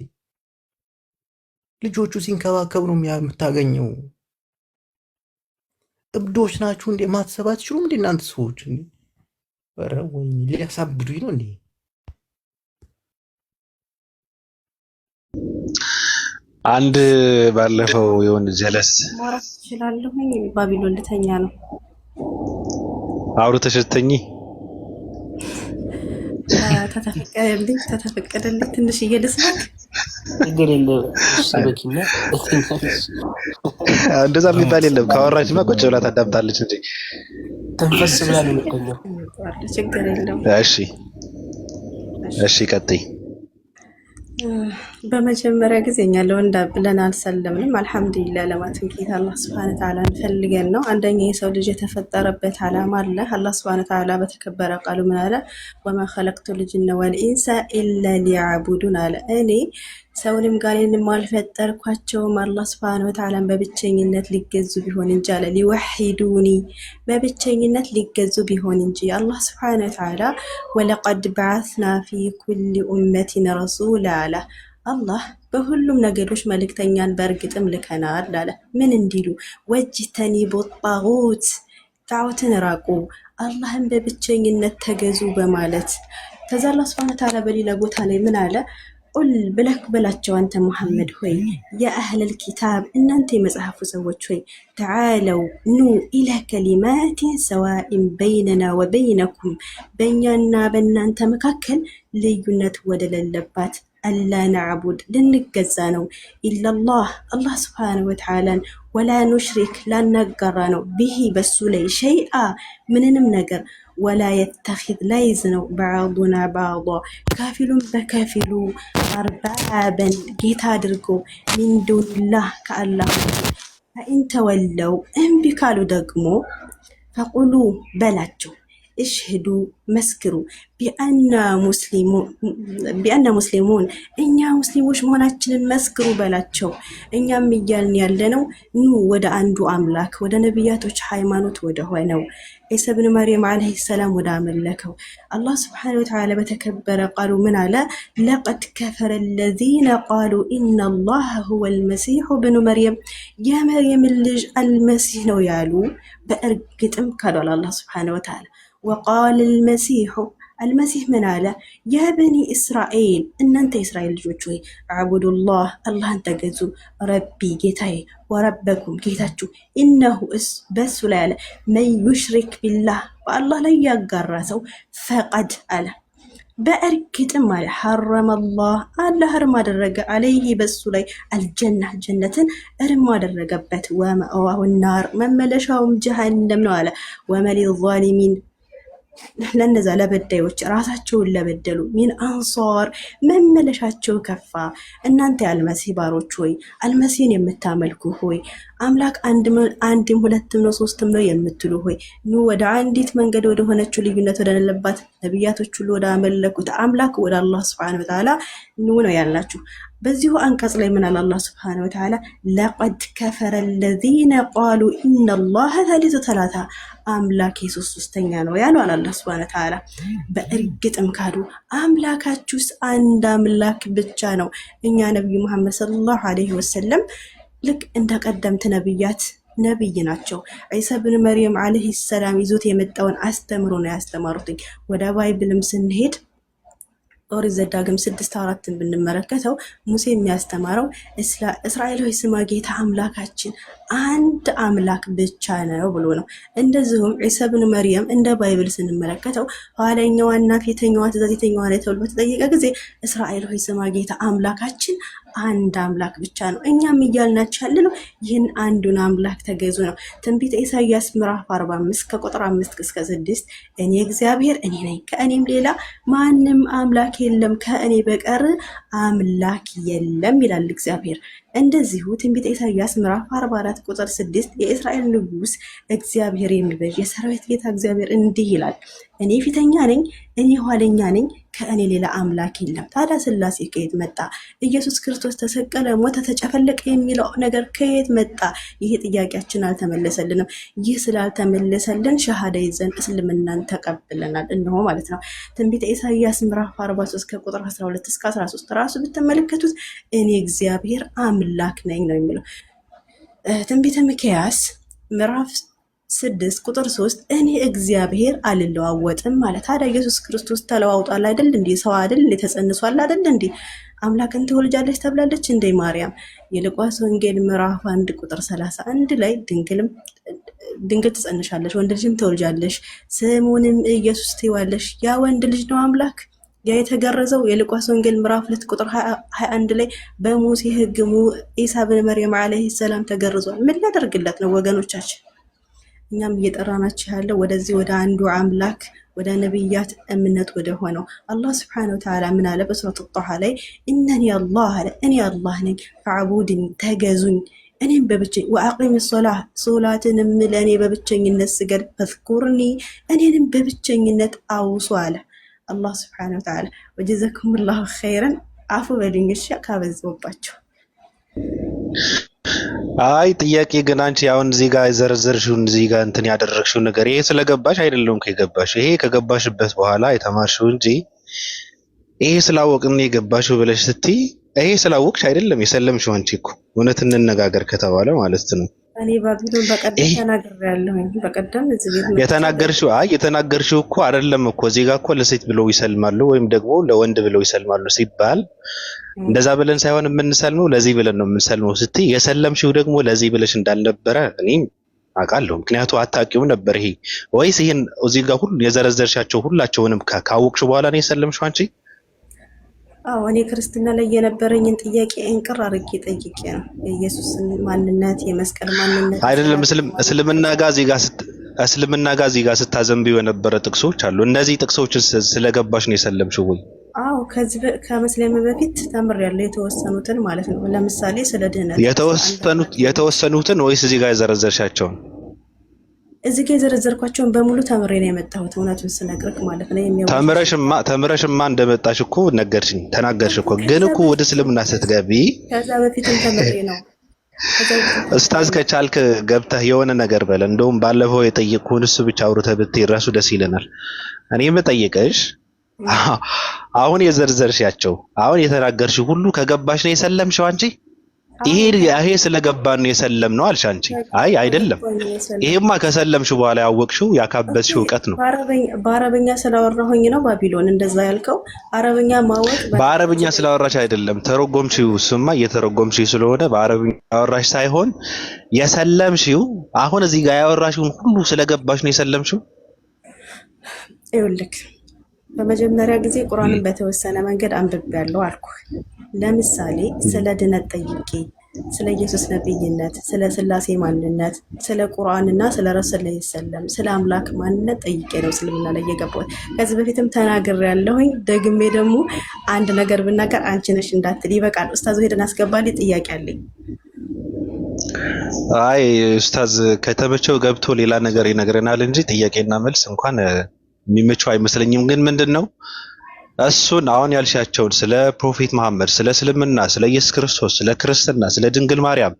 Speaker 8: ልጆቹ ሲንከባከብ ነው የምታገኘው። እብዶች ናችሁ እንዴ? ማሰብ አትችሉም እንዴ እናንተ ሰዎች? እንዴ ኧረ ወይኔ ሊያሳብዱኝ ነው እንዴ?
Speaker 1: አንድ ባለፈው የሆነ ጀለስ
Speaker 2: ማውራት ትችላለሁኝ። ባቢሎን ልተኛ ነው።
Speaker 1: አውርተሽ ስትተኚ
Speaker 2: ተተፈቀደልኝ ትንሽ እየደስክ
Speaker 5: ችግር የለም። ሰበኪና
Speaker 1: እንደዛ የሚባል የለም። ካወራችማ ቁጭ ብላ ታዳምጣለች እንጂ
Speaker 5: ተንፈስ ብላ ነው የምትተኛው።
Speaker 2: ችግር የለም።
Speaker 1: እሺ ቀጥይ።
Speaker 2: በመጀመሪያ ጊዜ እኛ ለወንድ ብለን አልሰለምንም። አልሐምዱሊላህ ለማትን ጌታ አላህ ስብሐነ ወተዓላ እንፈልገን ነው። አንደኛ የሰው ልጅ የተፈጠረበት ዓላማ አለ። አላህ ስብሐነ ወተዓላ በተከበረ ቃሉ ምን አለ? ወማ ኸለቅቱል ጂነ ወልኢንሰ ኢላ ሊያዕቡዱን አለ። እኔ ሰውንም ጋኔንም አልፈጠርኳቸውም አላህ ስብሐነ ወተዓላን በብቸኝነት ሊገዙ ቢሆን እንጂ አለ። ሊወሒዱኒ በብቸኝነት ሊገዙ ቢሆን እንጂ አላህ ስብሐነ ወተዓላ ወለቀድ በዓስና ፊ ኩሊ ኡመቲን ረሱላ አለ። አላህ በሁሉም ነገዶች መልእክተኛን በእርግጥም ልከናል አለ። ምን እንዲሉ? ወጅተኒቡ ጣጉት ጣዖትን ራቁ፣ አላህን በብቸኝነት ተገዙ በማለት። ከዛ አላህ ስብሐነ ወተዓላ በሌላ ቦታ ላይ ምን አለ? ቁል ብለክ በላቸው አንተ ሙሐመድ ሆይ የአህለል ኪታብ እናንተ የመጽሐፉ ሰዎች ሆይ ተዓለው ኑ ኢላ ከሊማቲን ሰዋኢን በይነና ወበይነኩም በእኛና በእናንተ መካከል ልዩነት ወደሌለባት አላ ነዕቡድ ልንገዛ ነው ኢላላህ አላህ ስብሓነ ወተዓላን ወላ ኑሽሪክ ላናጋራ ነው ብሂ በሱ ላይ ሸይአ ምንንም ነገር ወላ የተኺዝ ላይዝ ነው በዕዱና በዕዷ ካፊሉን በከፊሉ አርባበን ጌታ አድርጎ ሚን ዱኒላህ ከአላህ ፈኢን ተወለው እምቢ ካሉ ደግሞ ፈቁሉ በላቸው እሽህዱ መስክሩ ቢአና ሙስሊሙን እኛ ሙስሊሞች መሆናችንን መስክሩ በላቸው። እኛም እያልን ያለነው ኑ ወደ አንዱ አምላክ ወደ ነቢያቶች ሃይማኖት ወደ ሆነው ዒሳ ብን መርየም ዓለይሂ ሰላም ወደ አመለከው አላህ ስብሓነሁ ወተዓላ በተከበረ ቃሉ ምን አለ? ለቀድ ከፈረ አለዚነ ቃሉ ኢነላህ ሁወል መሲሑ ብኑ መርየም የመርየም ልጅ አልመሲህ ነው ያሉ በእርግጥም ካሏል አላህ ስብሓነሁ ወተዓላ ወቃል አልመሲህ ምን አለ? ያ በኒ እስራኤል እናንተ የእስራኤል ልጆች ሆይ አዕቡዱላህ አላህን ተገዙ፣ ረቢ ጌታዬ፣ ወረበኩም ጌታችሁ፣ ኢነሁ በሱ ላይ አለ መን ዩሽሪክ ቢላህ በአላህ ላይ ያጋራ ሰው ፈቀድ አለ በእርግጥም አለ ሐረመላህ አላህ እርም አደረገ አለይህ በሱ ላይ አልጀና ጀነትን እርም አደረገበት፣ ወመእዋሁ ናር መመለሻውም ጀሃነም ነው አለ ወመሊል ዛሊሚን ለነዛ ለበዳዮች ራሳቸውን ለበደሉ ሚን አንሷር መመለሻቸው ከፋ። እናንተ የአልመሲህ ባሮች ሆይ አልመሲህን የምታመልኩ ሆይ አምላክ አንድም ሁለትም ነው ሶስትም ነው የምትሉ ሆይ ኑ ወደ አንዲት መንገድ ወደ ሆነችው ልዩነት ወደሌለባት ነቢያቶች ሁሉ ወደ አመለኩት አምላክ ወደ አላህ ስብሐነሁ ወተዓላ ኑ ነው ያላችሁ። በዚሁ አንቀጽ ላይ ምን አለ አላህ ሱብሓነሁ ወተዓላ ለቀድ ከፈረ الذين قالوا ان الله ثالث ثلاثة አምላክ ሶስተኛ ነው ያለው አላህ ሱብሓነሁ ወተዓላ። በእርግጥም ካዱ አምላካችሁስ አንድ አምላክ ብቻ ነው። እኛ ነብዩ መሐመድ ሰለላሁ ዐለይሂ ወሰለም ልክ እንደ ቀደምት ነብያት ነብይ ናቸው። ዒሳ ብን መርየም ዐለይሂ ሰላም ይዞት የመጣውን አስተምሮ ነው ያስተማሩት። ወደ ባይብልም ስንሄድ ኦሪት ዘዳግም 6:4 ብንመለከተው ሙሴ የሚያስተማረው እስራኤል ሆይ ስማ ጌታ አምላካችን አንድ አምላክ ብቻ ነው ብሎ ነው። እንደዚሁም ዒሳ ብን መርየም እንደ ባይብል ስንመለከተው ኋለኛዋና ፊተኛዋ ትእዛዝ የተኛዋ ላይ ተብሎ በተጠየቀ ጊዜ እስራኤል ሆይ ስማ ጌታ አምላካችን አንድ አምላክ ብቻ ነው። እኛም እያልናችሁ ያለነው ይህን አንዱን አምላክ ተገዙ ነው። ትንቢተ ኢሳይያስ ምዕራፍ 45 ከቁጥር 5 እስከ 6 እኔ እግዚአብሔር እኔ ነኝ፣ ከእኔም ሌላ ማንም አምላክ የለም፣ ከእኔ በቀር አምላክ የለም ይላል እግዚአብሔር። እንደዚሁ ትንቢተ ኢሳይያስ ምዕራፍ 44 ቁጥር 6 የእስራኤል ንጉስ እግዚአብሔር የሚበጅ የሰራዊት ጌታ እግዚአብሔር እንዲህ ይላል፣ እኔ ፊተኛ ነኝ፣ እኔ ኋለኛ ነኝ፣ ከእኔ ሌላ አምላክ የለም። ታዲያ ስላሴ ከየት መጣ? ኢየሱስ ክርስቶስ ተሰቀለ፣ ሞተ፣ ተጨፈለቀ የሚለው ነገር ከየት መጣ? ይሄ ጥያቄያችን አልተመለሰልንም። ይህ ስላልተመለሰልን ሸሃዳ ይዘን እስልምናን ተቀብለናል እንሆ ማለት ነው። ትንቢተ ኢሳይያስ ምዕራፍ 43 ከቁጥር 12 እስከ 13 ራሱ ብትመለከቱት እኔ እግዚአብሔር አምላክ ነኝ ነው የሚለው። ትንቢተ ሚክያስ ምዕራፍ 6 ቁጥር 3 እኔ እግዚአብሔር አልለዋወጥም ማለት። ታዲያ ኢየሱስ ክርስቶስ ተለዋውጧል አይደል እንዴ? ሰው አይደል እንዴ? ተጸንሷል አይደል እንዴ? አምላክን ትወልጃለች ተብላለች እንዴ ማርያም? የሉቃስ ወንጌል ምዕራፍ 1 ቁጥር 31 ላይ ድንግል ትጸንሻለሽ፣ ወንድ ልጅም ትወልጃለሽ፣ ስሙንም ኢየሱስ ትይዋለሽ። ያ ወንድ ልጅ ነው አምላክ ያ የተገረዘው። የሉቃስ ወንጌል ምዕራፍ 2 ቁጥር 21 ላይ በሙሴ ሕግ ኢሳ ብን መርየም ዐለይሂ ሰላም ተገርዟል። ምን ሊያደርግለት ነው ወገኖቻችን? እኛም እየጠራናችሁ ያለው ወደዚህ ወደ አንዱ አምላክ ወደ ነብያት እምነት ወደ ሆነው አላህ Subhanahu Wa Ta'ala ምን አለ በሱረቱ ጣሃ ላይ ኢነኒ አላህ አለ እኔ አላህ ነኝ፣ ፈዕቡድኒ ተገዙኝ፣ እኔም በብቸኝ ወአቂም ሶላትንም ለእኔ በብቸኝነት ስገድ፣ ፈዝኩርኒ እኔንም በብቸኝነት አውሱ አለ አላህ Subhanahu Wa Ta'ala። ወጀዛኩሙላሁ ኸይረን። አፉ በሉኝ እሺ ካበዛሁባችሁ።
Speaker 1: አይ ጥያቄ ግን አንቺ አሁን እዚህ ጋር ዘርዘርሽውን እዚህ ጋር እንትን ያደረግሽው ነገር ይሄ ስለገባሽ አይደለም ከገባሽ ይሄ ከገባሽበት በኋላ የተማርሽው እንጂ ይሄ ስላወቅን የገባሽው ብለሽ ስትይ ይሄ ስላወቅሽ አይደለም የሰለምሽው። አንቺ እኮ እውነት እንነጋገር ከተባለ ማለት ነው።
Speaker 2: እኔ ባቢሎን በቀደም ተናግሬያለሁ። በቀደም እዚህ ቤት
Speaker 1: የተናገርሽው እኮ አይደለም እኮ እዚህ ጋር እኮ ለሴት ብለው ይሰልማሉ ወይም ደግሞ ለወንድ ብለው ይሰልማሉ ሲባል እንደዛ ብለን ሳይሆን የምንሰልመው ለዚህ ብለን ነው የምንሰልመው ስትይ የሰለምሽው ደግሞ ለዚህ ብለሽ እንዳልነበረ እኔም አውቃለሁ። ምክንያቱም አታውቂውም ነበር ይሄ ወይስ ይሄን እዚህ ጋር ሁሉ የዘረዘርሻቸው ሁላቸውንም ካወቅሽ በኋላ ነው የሰለምሽው አንቺ?
Speaker 2: አዎ እኔ ክርስትና ላይ የነበረኝን ጥያቄ እንቅር አድርጌ ጠይቄ ነው የኢየሱስን ማንነት የመስቀል ማንነት
Speaker 1: አይደለም እስልምና ጋር እዚህ ጋር ስታዘንቢው የነበረ ጥቅሶች አሉ። እነዚህ ጥቅሶችን ስለገባሽ ነው የሰለምሽው ወይ?
Speaker 2: አዎ ከመስለም በፊት ተምሬያለሁ የተወሰኑትን ማለት ነው። ለምሳሌ ስለ ድህነት
Speaker 1: የተወሰኑትን ወይስ እዚህ ጋር የዘረዘርሻቸውን?
Speaker 2: እዚህ ጋር የዘረዘርኳቸውን በሙሉ ተምሬ ነው የመጣሁት እውነቱን ስነግርህ ማለት ነው።
Speaker 1: ተምረሽማ እንደመጣሽ እኮ ነገርሽኝ ተናገርሽ እኮ። ግን እኮ ወደ እስልምና ስትገቢ
Speaker 2: ከዛ በፊትም ተምሬ ነው።
Speaker 1: ኡስታዝ ከቻልክ ገብተህ የሆነ ነገር በለ። እንደውም ባለፈው የጠየቅኩህን እሱ ብቻ አውርተህ ብትይ ራሱ ደስ ይለናል። እኔ የምጠይቅሽ አሁን የዘርዘርሻቸው አሁን የተናገርሽው ሁሉ ከገባሽ ነው የሰለምሽው አንቺ? ይሄ ስለገባን ነው የሰለም ነው አልሽ አንቺ? አይ አይደለም፣ ይሄማ ከሰለምሽ በኋላ ያወቅሽው ያካበትሽው ዕውቀት ነው።
Speaker 2: በአረበኛ ስላወራሁኝ ነው ባቢሎን እንደዛ ያልከው። አረበኛ ማወቅ
Speaker 1: በአረበኛ ስላወራሽ አይደለም ተረጎምሽው። እሱማ እየተረጎምሽው ስለሆነ በአረበኛ ያወራሽ ሳይሆን የሰለምሽው አሁን እዚህ ጋር ያወራሽውን ሁሉ ስለገባሽ ነው የሰለምሽው።
Speaker 2: ይኸውልህ በመጀመሪያ ጊዜ ቁርአንን በተወሰነ መንገድ አንብቤያለሁ አልኩ። ለምሳሌ ስለ ድነት ጠይቄ ስለ ኢየሱስ ነብይነት፣ ስለ ስላሴ ማንነት፣ ስለ ቁርአንና ስለ ረሱል ላይ ሰለም ስለ አምላክ ማንነት ጠይቄ ነው እስልምና ላይ የገባሁት። ከዚህ በፊትም ተናግሬያለሁኝ። ደግሜ ደግሞ አንድ ነገር ብናገር አንቺ ነሽ እንዳትል ይበቃል። ኡስታዝ ሄደን አስገባልኝ፣ ጥያቄ አለኝ።
Speaker 1: አይ ኡስታዝ ከተመቸው ገብቶ ሌላ ነገር ይነግረናል እንጂ ጥያቄና መልስ እንኳን የሚመቸው አይመስለኝም። ግን ምንድነው እሱን አሁን ያልሻቸውን ስለ ፕሮፌት መሐመድ፣ ስለ እስልምና፣ ስለ ኢየሱስ ክርስቶስ፣ ስለ ክርስትና፣ ስለ ድንግል ማርያም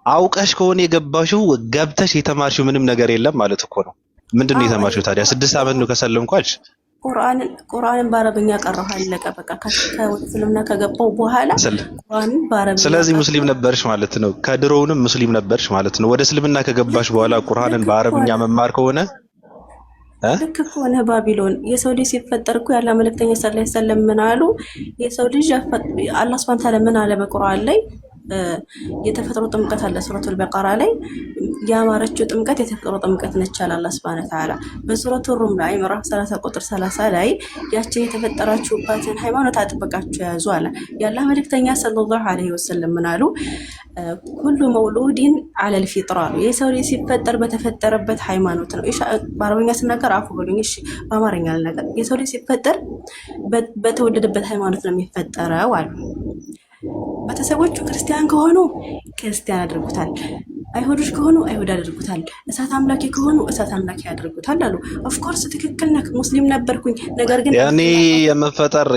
Speaker 1: አውቀሽ ከሆነ የገባሽው ገብተሽ የተማርሽው ምንም ነገር የለም ማለት እኮ ነው። ምንድነው የተማርሽው ታዲያ? 6 ዓመት ነው ከሰለምኩ አልሽ።
Speaker 2: ቁርአንን በአረብኛ ቀረሁ አለቀ በቃ። ከእስልምና ከገባው በኋላ ቁርአንን በአረብኛ። ስለዚህ
Speaker 1: ሙስሊም ነበርሽ ማለት ነው። ከድሮውንም ሙስሊም ነበርሽ ማለት ነው። ወደ እስልምና ከገባሽ በኋላ ቁርአንን በአረብኛ መማር ከሆነ
Speaker 2: ልክ ከሆነ ባቢሎን የሰው ልጅ ሲፈጠር እኮ ያለ መልእክተኛ ሰለላሁ ዐለይሂ ወሰለም ምን አሉ? የሰው ልጅ አላህ ሱብሓነሁ ወተዓላ ምን አለ በቁርአን ላይ? የተፈጥሮ ጥምቀት አለ ሱረቱል በቀራ ላይ ያማረችው ጥምቀት የተፈጥሮ ጥምቀት ነች አለ አላህ ሱብሓነሁ ወተዓላ። በሱረቱ ሩም ላይ ምዕራፍ 30 ቁጥር 30 ላይ ያችን የተፈጠራችሁባትን ሃይማኖት አጥብቃችሁ ያዙ አለ። ያላህ መልእክተኛ ሰለላሁ ዐለይሂ ወሰለም ምን አሉ? ኩሉ መውሉዲን አለል ፊጥራ ነው። የሰው ልጅ ሲፈጠር በተፈጠረበት ሃይማኖት ነው። በአረበኛ ስናገር አፉ በሉኝ እሺ፣ በአማርኛ ልናገር። የሰው ልጅ ሲፈጠር በተወለደበት ሃይማኖት ነው የሚፈጠረው አሉ። ቤተሰቦቹ ክርስቲያን ከሆኑ ክርስቲያን ያደርጉታል፣ አይሁዶች ከሆኑ አይሁድ ያደርጉታል፣ እሳት አምላኪ ከሆኑ እሳት አምላኪ ያደርጉታል አሉ። ኦፍኮርስ ትክክል ነህ። ሙስሊም ነበርኩኝ፣ ነገር ግን
Speaker 1: ያኔ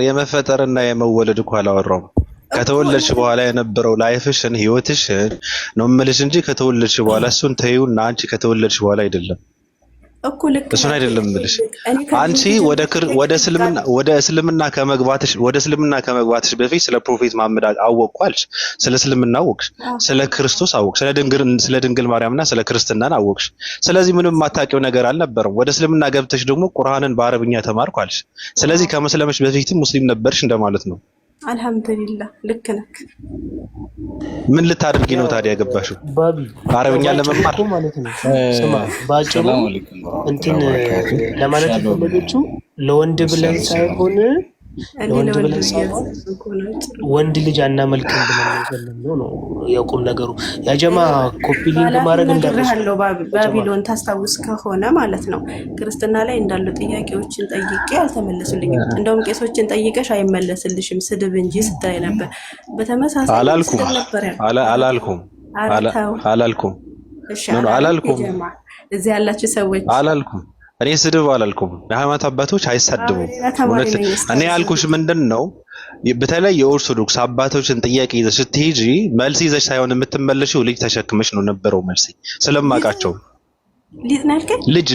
Speaker 1: የመፈጠርና የመወለድ እኮ አላወራውም። ከተወለድሽ በኋላ የነበረው ላይፍሽን ህይወትሽን ነው የምልሽ እንጂ ከተወለድሽ በኋላ እሱን ተይውና አንቺ ከተወለድሽ በኋላ አይደለም እሱን አይደለም የምልሽ። አንቺ ወደ እስልምና ከመግባትሽ በፊት ስለ ፕሮፌት መሐመድ አወቅኳልሽ፣ ስለ እስልምና አወቅሽ፣ ስለ ክርስቶስ አወቅሽ፣ ስለ ድንግል ማርያምና ስለ ክርስትናን አወቅሽ። ስለዚህ ምንም የማታውቂው ነገር አልነበረም። ወደ እስልምና ገብተሽ ደግሞ ቁርአንን በአረብኛ ተማርኳልሽ። ስለዚህ ከመስለምሽ በፊትም ሙስሊም ነበርሽ እንደማለት ነው።
Speaker 2: አልሐምዱሊላህ ልክ ነህ።
Speaker 1: ምን ልታደርጊ ነው ታዲያ የገባሽው? አረብኛ ለመማር
Speaker 5: ማለት ነው። ስማ ባጭሩ እንትን ለማለት የፈለገችው ለወንድ ብለን ሳይሆን ወንድ ልጅ አናመልክም ብለን የፈለግነው ነው የቁም ነገሩ። ያጀማ ኮፒ ሊንክ ማድረግ
Speaker 2: እንዳለው ባቢሎን ታስታውስ ከሆነ ማለት ነው ክርስትና ላይ እንዳሉ ጥያቄዎችን ጠይቄ አልተመለሱልኝም። እንደውም ቄሶችን ጠይቀሽ አይመለስልሽም ስድብ እንጂ ስትይ ነበር። በተመሳሳይ
Speaker 1: አላልኩም
Speaker 2: እዚህ ያላችሁ ሰዎች
Speaker 1: አላልኩም። እኔ ስድብ አላልኩም። የሃይማኖት አባቶች አይሳድቡም። እኔ ያልኩሽ ምንድነው በተለይ የኦርቶዶክስ አባቶችን ጥያቄ ይዘሽ ስትሄጂ መልስ ይዘሽ ሳይሆን የምትመለሺው ልጅ ተሸክመሽ ነው ነበረው መልስ ስለማውቃቸው ልጅ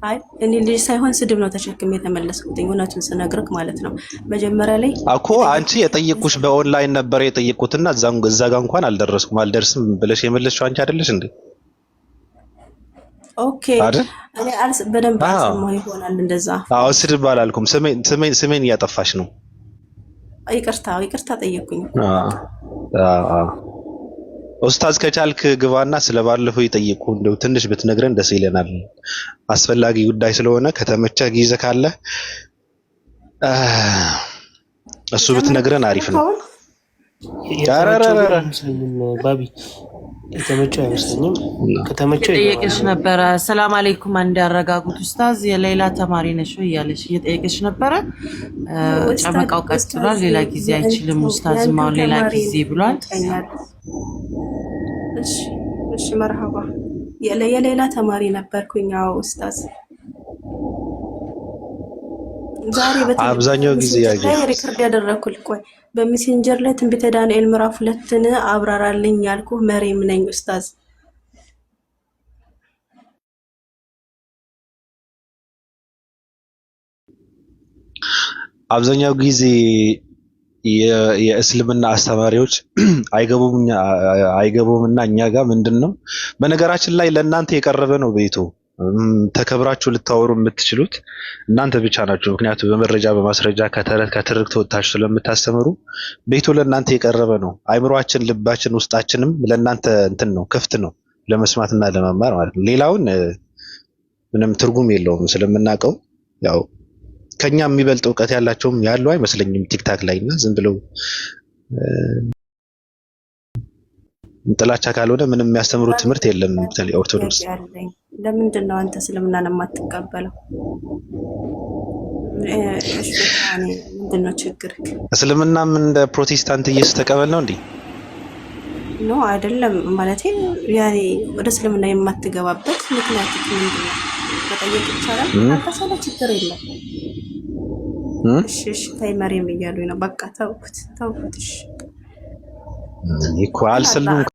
Speaker 2: አይ እኔ ልጅ ሳይሆን ስድብ ነው ተሸክሜ የተመለስኩት። እውነቱን ስነግርክ ማለት ነው። መጀመሪያ ላይ
Speaker 1: እኮ አንቺ የጠየቁሽ በኦንላይን ነበር የጠየቁትና እዛ ጋር እንኳን አልደረስኩም ብለሽ የመለስሽው አንቺ አይደለሽ እንዴ?
Speaker 2: ኦኬ እኔ በደንብ አልሰማሁ ይሆናል እንደዛ።
Speaker 1: አዎ ስድብ አላልኩም። ስሜን እያጠፋሽ ነው።
Speaker 2: ይቅርታ ጠየቅኩኝ።
Speaker 1: ኡስታዝ ከቻልክ ግባና ስለባለፈው ይጠይቁ እንደው ትንሽ ብትነግረን ደስ ይለናል። አስፈላጊ ጉዳይ ስለሆነ ከተመቸ ጊዜ ካለ እሱ ብትነግረን አሪፍ ነው።
Speaker 5: ባቢ የተመቸው አይመስለኝም። ከተመቸው
Speaker 10: እየጠየቀሽ ነበረ። ሰላም አለይኩም አንድ ያረጋጉት ኡስታዝ የሌላ ተማሪ ነሽ ወይ እያለሽ እየጠየቀሽ ነበረ። ጨመቃው ቀጥሏል። ሌላ ጊዜ አይችልም ኡስታዝ ማው ሌላ ጊዜ ብሏል።
Speaker 2: እሺ መርሐባ። የሌላ ተማሪ ነበርኩኝ። አዎ ኡስታዝ ዛሬ
Speaker 1: አብዛኛው ጊዜ
Speaker 2: ሪከርድ ያደረኩልህ። ቆይ በሜሴንጀር ላይ ትንቢተ ዳንኤል ምዕራፍ 2ን አብራራልኝ ያልኩህ መሪም ነኝ ኡስታዝ።
Speaker 1: አብዛኛው ጊዜ የእስልምና አስተማሪዎች አይገቡምና እኛ ጋር ምንድነው በነገራችን ላይ ለእናንተ የቀረበ ነው ቤቱ። ተከብራችሁ ልታወሩ የምትችሉት እናንተ ብቻ ናችሁ። ምክንያቱም በመረጃ በማስረጃ ከትርክት ወጥታችሁ ስለምታስተምሩ ቤቱ ለእናንተ የቀረበ ነው። አይምሯችን፣ ልባችን፣ ውስጣችንም ለእናንተ እንትን ነው ክፍት ነው ለመስማትና ለመማር ማለት ነው። ሌላውን ምንም ትርጉም የለውም ስለምናውቀው ያው ከኛ የሚበልጥ እውቀት ያላቸውም ያሉ አይመስለኝም ቲክታክ ላይ እና ዝም ብለው ጥላቻ ካልሆነ ምንም የሚያስተምሩት ትምህርት የለም። በተለይ ኦርቶዶክስ
Speaker 2: ለምንድን ነው አንተ እስልምናን የማትቀበለው? ምንድን ነው ችግር?
Speaker 1: እስልምናም እንደ ፕሮቴስታንት ኢየሱስ ተቀበል ነው እንዴ?
Speaker 2: ኖ አይደለም። ማለት ያኔ ወደ እስልምና የማትገባበት ምክንያት ምንድን ነው? መጠየቅ ይቻላል። ካሰለ ችግር የለም። እሺ ተይ መሬም እያሉኝ ነው። በቃ ተውኩት። እሺ
Speaker 1: እኮ አልሰልም